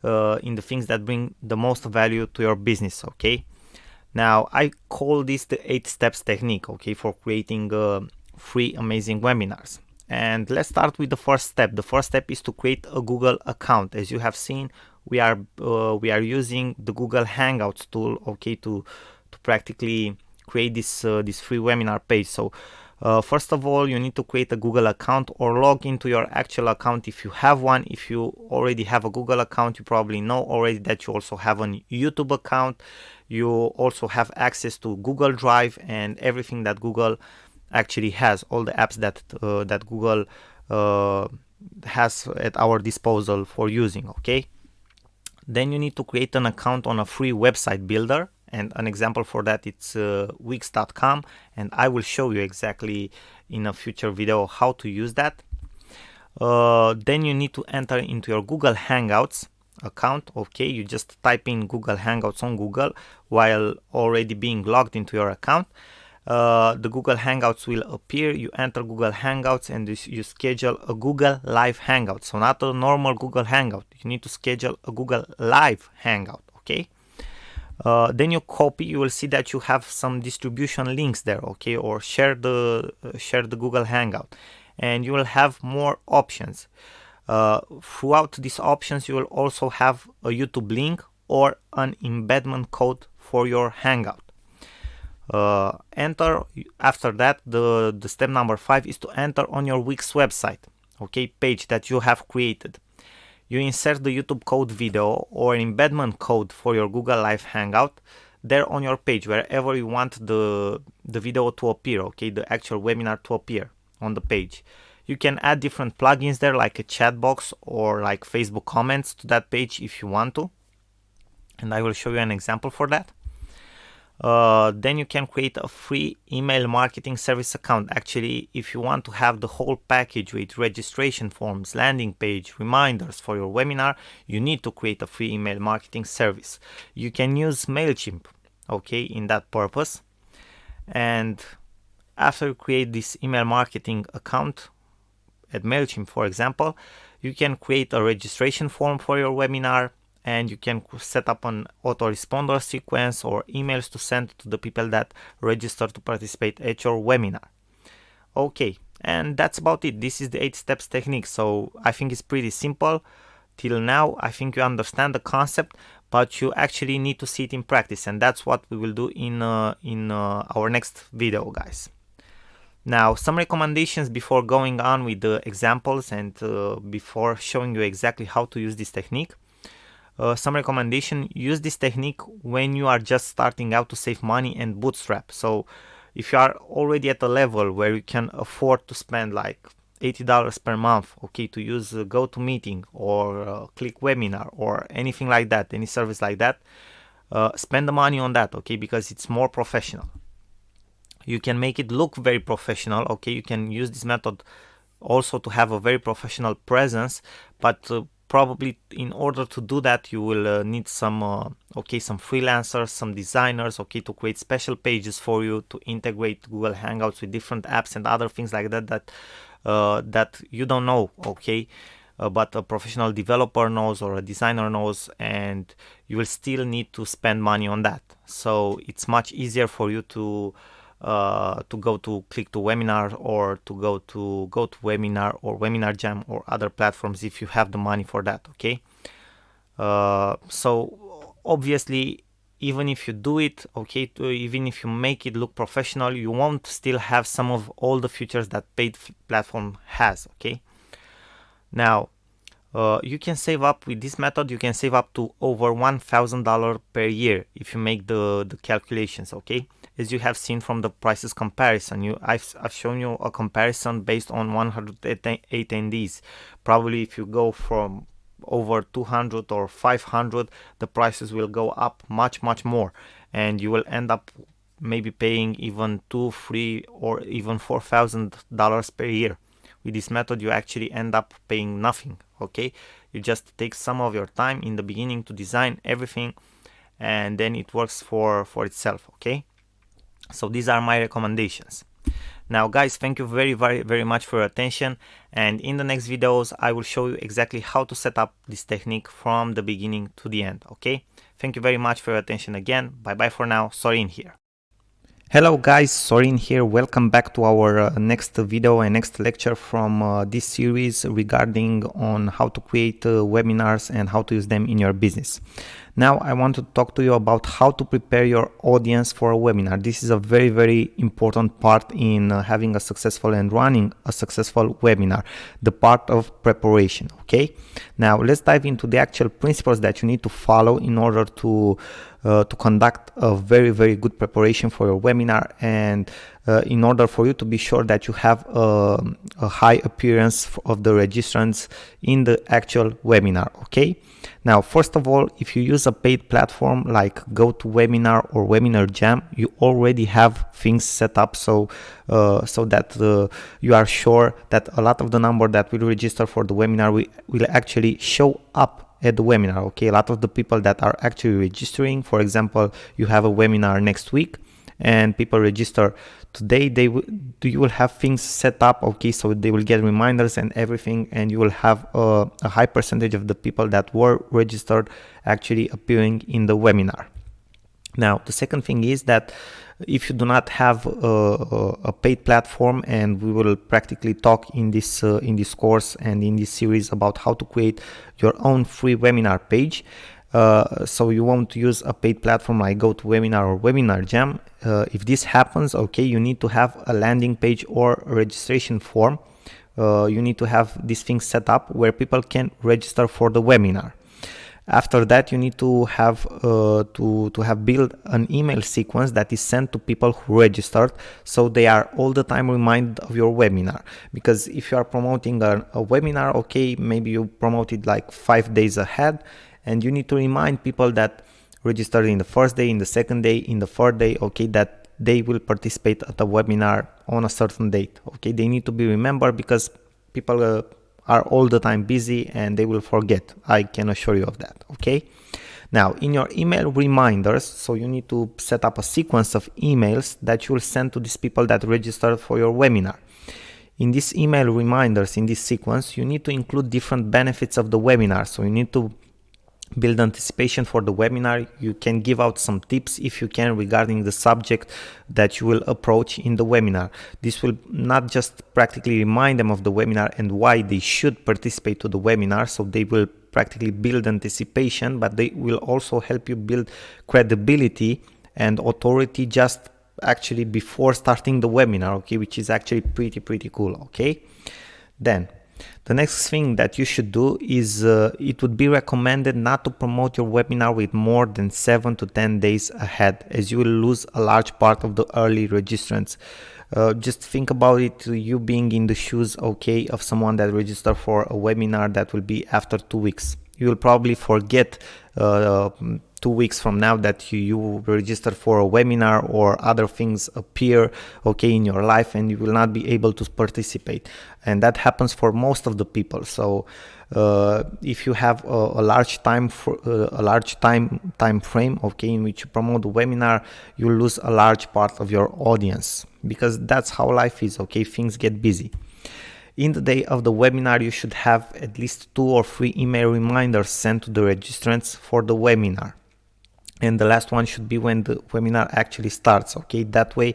in the things that bring the most value to your business, okay. Now I call this the 8 steps technique, okay, for creating free amazing webinars. And let's start with the first step. The first step is to create a Google account. As you have seen, we are using the Google Hangouts tool, okay, to practically create this free webinar page. So first of all, you need to create a Google account or log into your actual account if you have one. If you already have a Google account, you probably know already that you also have a YouTube account. You also have access to Google Drive and everything that Google actually has, all the apps that Google has at our disposal for using, okay? Then you need to create an account on a free website builder, and an example for that it's wix.com, and I will show you exactly in a future video how to use that. Then you need to enter into your Google Hangouts account, okay? You just type in Google Hangouts on Google while already being logged into your account. The Google Hangouts will appear. You enter Google Hangouts and you schedule a Google Live Hangout. So not a normal Google Hangout. You need to schedule a Google Live Hangout, okay? Then you copy. You will see that you have some distribution links there, okay? Or share the Google Hangout, and you will have more options. Throughout these options, you will also have a YouTube link or an embedment code for your Hangout. Enter after that. The step number 5 is to enter on your Wix website, okay, page that you have created. You insert the YouTube code video or embedment code for your Google Live Hangout there on your page, wherever you want the video to appear, okay, the actual webinar to appear on the page. You can add different plugins there, like a chat box or like Facebook comments to that page if you want to, and I will show you an example for that. Then you can create a free email marketing service account. Actually, if you want to have the whole package with registration forms, landing page, reminders for your webinar, you need to create a free email marketing service. You can use MailChimp, okay, in that purpose. And after you create this email marketing account at MailChimp, for example, you can create a registration form for your webinar, and you can set up an autoresponder sequence or emails to send to the people that register to participate at your webinar. Okay, and that's about it. This is the 8 steps technique. So I think it's pretty simple. Till now, I think you understand the concept, but you actually need to see it in practice, and that's what we will do in our next video, guys. Now, some recommendations before going on with the examples and before showing you exactly how to use this technique. Some recommendation: use this technique when you are just starting out to save money and bootstrap. So if you are already at a level where you can afford to spend like $80 per month, okay, to use GoToMeeting or ClickWebinar or anything like that, any service like that, spend the money on that, okay, because it's more professional. You can make it look very professional, okay. You can use this method also to have a very professional presence, but probably in order to do that you will need some some freelancers, some designers, okay, to create special pages for you, to integrate Google Hangouts with different apps and other things like that that you don't know, okay, but a professional developer knows or a designer knows, and you will still need to spend money on that. So it's much easier for you to go to Click-to-Webinar or to go to GoToWebinar or Webinar Jam or other platforms if you have the money for that, okay. So obviously, even if you do it, okay, even if you make it look professional, you won't still have some of all the features that paid platform has, okay. Now you can save up with this method. You can save up to over $1,000 per year if you make the calculations, okay. As you have seen from the prices comparison, I've shown you a comparison based on 100 attendees. Probably if you go from over 200 or 500, the prices will go up much more, and you will end up maybe paying even two, three, or even $4,000 per year. With this method, you actually end up paying nothing. Okay, you just take some of your time in the beginning to design everything, and then it works for itself. Okay, so these are my recommendations. Now guys, thank you very much for your attention, and in the next videos I will show you exactly how to set up this technique from the beginning to the end. Okay, thank you very much for your attention again. Bye bye for now. Sorin here. Hello guys, Sorin here. Welcome back to our next video and next lecture from this series regarding on how to create webinars and how to use them in your business. Now I want to talk to you about how to prepare your audience for a webinar. This is a very important part in having a successful and running a successful webinar, the part of preparation. Okay, now let's dive into the actual principles that you need to follow in order to conduct a very good preparation for your webinar, and in order for you to be sure that you have a high appearance of the registrants in the actual webinar. Okay, now first of all, if you use a paid platform like GoToWebinar or Webinar Jam, you already have things set up so that you are sure that a lot of the number that will register for the webinar will actually show up at the webinar. Okay, a lot of the people that are actually registering, for example, you have a webinar next week and people register today, you will have things set up. Okay, so they will get reminders and everything, and you will have a high percentage of the people that were registered actually appearing in the webinar. Now the second thing is that if you do not have a paid platform, and we will practically talk in this course and in this series about how to create your own free webinar page, so you won't use a paid platform like GoToWebinar or Webinar Jam. If this happens, okay, you need to have a landing page or a registration form. You need to have these things set up where people can register for the webinar. After that, you need to have built an email sequence that is sent to people who registered, so they are all the time reminded of your webinar. Because if you are promoting a webinar, okay, maybe you promote it like 5 days ahead, and you need to remind people that registered in the first day, in the second day, in the third day, okay, that they will participate at the webinar on a certain date. Okay, they need to be remembered because people are all the time busy and they will forget. I can assure you of that. Okay, now in your email reminders, so you need to set up a sequence of emails that you will send to these people that registered for your webinar. In these email reminders, in this sequence, you need to include different benefits of the webinar. So you need to build anticipation for the webinar. You can give out some tips if you can regarding the subject that you will approach in the webinar. This will not just practically remind them of the webinar and why they should participate to the webinar, so they will practically build anticipation, but they will also help you build credibility and authority just actually before starting the webinar, okay, which is actually pretty cool. Okay, then the next thing that you should do is it would be recommended not to promote your webinar with more than 7 to 10 days ahead, as you will lose a large part of the early registrants. Just think about it, you being in the shoes, okay, of someone that registered for a webinar that will be after 2 weeks. You will probably forget 2 weeks from now that you registered for a webinar, or other things appear, okay, in your life, and you will not be able to participate. And that happens for most of the people. So if you have a large time frame, okay, in which you promote the webinar, you lose a large part of your audience, because that's how life is. Okay, things get busy. In the day of the webinar, you should have at least 2 or 3 email reminders sent to the registrants for the webinar. And the last one should be when the webinar actually starts. Okay, that way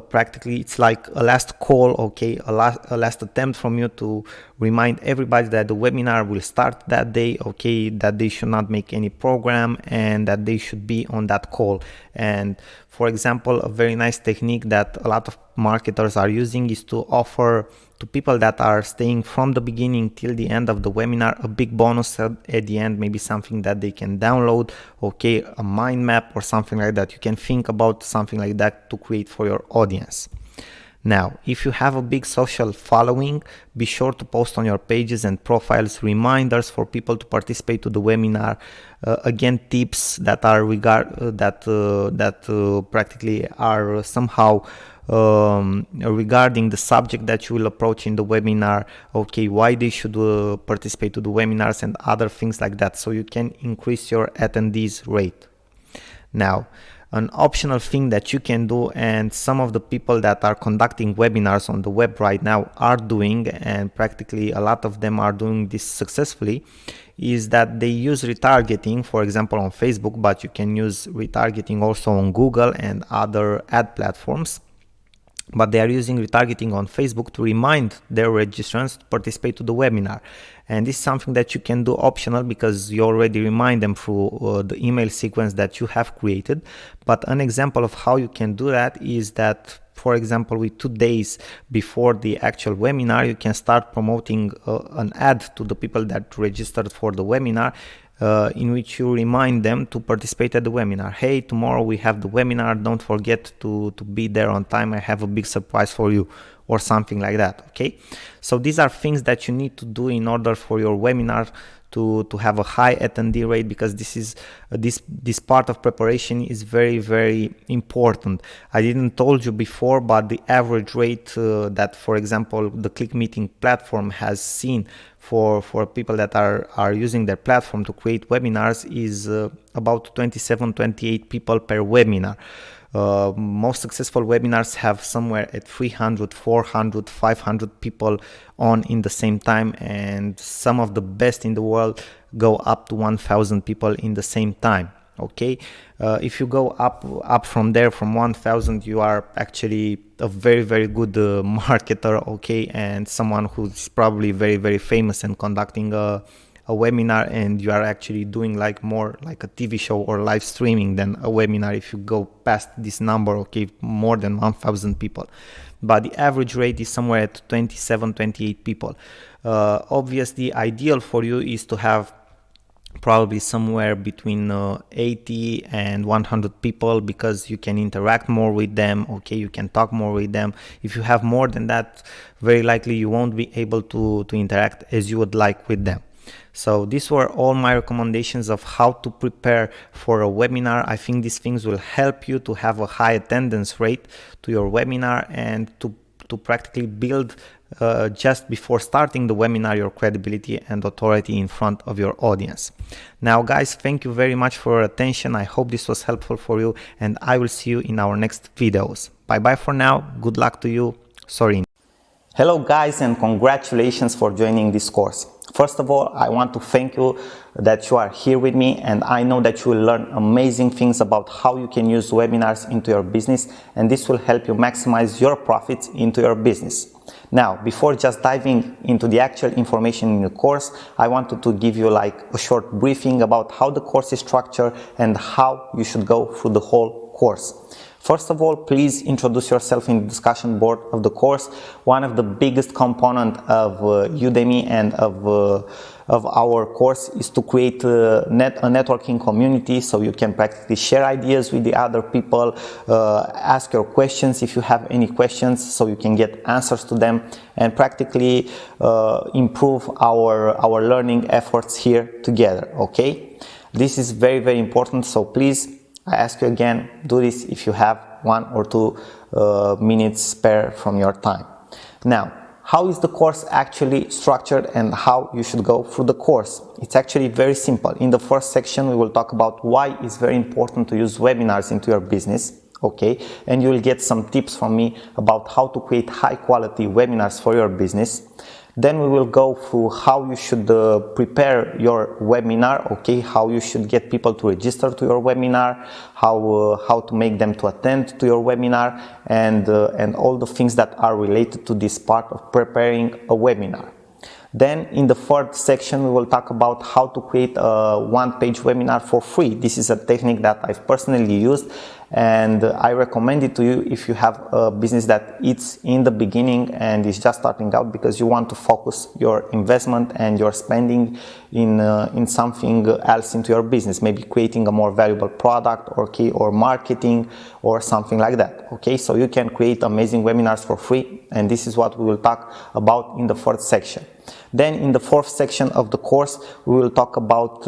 practically it's like a last call, okay, a last attempt from you to remind everybody that the webinar will start that day, okay, that they should not make any program and that they should be on that call. And for example, a very nice technique that a lot of marketers are using is to offer to people that are staying from the beginning till the end of the webinar a big bonus at the end, maybe something that they can download, okay, a mind map or something like that. You can think about something like that to create for your audience. Now, if you have a big social following, be sure to post on your pages and profiles reminders for people to participate to the webinar. Again, tips that are practically are somehow regarding the subject that you will approach in the webinar. Okay, why they should participate to the webinars and other things like that, so you can increase your attendees rate. Now, an optional thing that you can do, and some of the people that are conducting webinars on the web right now are doing, and practically a lot of them are doing this successfully, is that they use retargeting, for example on Facebook, but you can use retargeting also on Google and other ad platforms. But they are using retargeting on Facebook to remind their registrants to participate to the webinar. And this is something that you can do optional, because you already remind them through the email sequence that you have created. But an example of how you can do that is that, for example, with 2 days before the actual webinar, you can start promoting an ad to the people that registered for the webinar, in which you remind them to participate at the webinar. Hey, tomorrow we have the webinar, don't forget to be there on time, I have a big surprise for you, or something like that. Okay, so these are things that you need to do in order for your webinar to have a high attendee rate, because this is this part of preparation is very, very important. I didn't told you before, but the average rate that, for example, the Click Meeting platform has seen for people that are using their platform to create webinars is about 27-28 people per webinar. Most successful webinars have somewhere at 300, 400, 500 people on in the same time, and some of the best in the world go up to 1,000 people in the same time. Okay, if you go up from there, from 1,000, you are actually a very, very good marketer, okay, and someone who's probably very, very famous and conducting a webinar, and you are actually doing like more like a TV show or live streaming than a webinar if you go past this number, okay, more than 1,000 people. But the average rate is somewhere at 27-28 people. Obviously, ideal for you is to have probably somewhere between 80 and 100 people, because you can interact more with them, okay, you can talk more with them. If you have more than that, very likely you won't be able to interact as you would like with them. So these were all my recommendations of how to prepare for a webinar. I think these things will help you to have a high attendance rate to your webinar, and to practically build just before starting the webinar your credibility and authority in front of your audience. Now guys, thank you very much for your attention. I hope this was helpful for you, and I will see you in our next videos. Bye bye for now. Good luck to you. Sorry. Hello guys, and congratulations for joining this course. First of all, I want to thank you that you are here with me, and I know that you will learn amazing things about how you can use webinars into your business, and this will help you maximize your profits into your business. Now, before just diving into the actual information in the course, I wanted to give you like a short briefing about how the course is structured and how you should go through the whole course. First of all, please introduce yourself in the discussion board of the course. One of the biggest components of Udemy and of our course is to create a networking community, so you can practically share ideas with the other people, ask your questions if you have any questions, so you can get answers to them, and practically improve our learning efforts here together. Okay, this is very, very important, so please, I ask you again, do this if you have 1 or 2 minutes spare from your time. Now, how is the course actually structured and how you should go through the course? It's actually very simple. In the first section, we will talk about why it's very important to use webinars into your business. Okay, and you will get some tips from me about how to create high quality webinars for your business. Then we will go through how you should prepare your webinar, okay, how you should get people to register to your webinar, how to make them to attend to your webinar, and all the things that are related to this part of preparing a webinar. Then in the third section, we will talk about how to create a one-page webinar for free. This is a technique that I've personally used, and I recommend it to you if you have a business that it's in the beginning and is just starting out, because you want to focus your investment and your spending in something else into your business, maybe creating a more valuable product or marketing or something like that. Okay, so you can create amazing webinars for free, and this is what we will talk about in the fourth section. Then in the fourth section of the course, we will talk about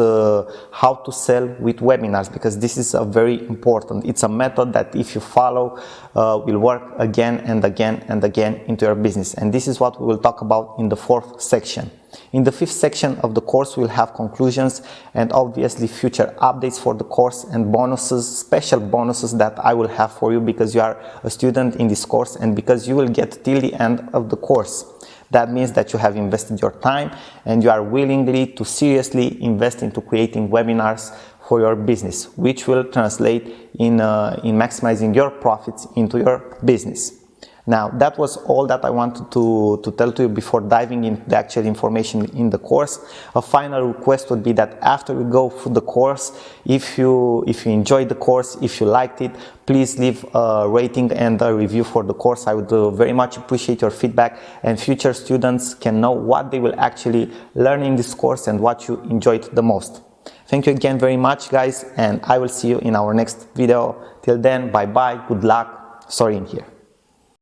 how to sell with webinars, because this is a very important. It's a method that if you follow will work again and again and again into your business, and this is what we will talk about in the fourth section. In the fifth section of the course, we'll have conclusions and obviously future updates for the course and bonuses, special bonuses that I will have for you because you are a student in this course and because you will get till the end of the course. That means that you have invested your time and you are willingly to seriously invest into creating webinars for your business, which will translate in maximizing your profits into your business. Now, that was all that I wanted to tell to you before diving into the actual information in the course. A final request would be that after you go through the course, if you enjoyed the course, if you liked it, please leave a rating and a review for the course. I would very much appreciate your feedback, and future students can know what they will actually learn in this course and what you enjoyed the most. Thank you again very much, guys, and I will see you in our next video. Till then, bye bye, good luck, Sorin here.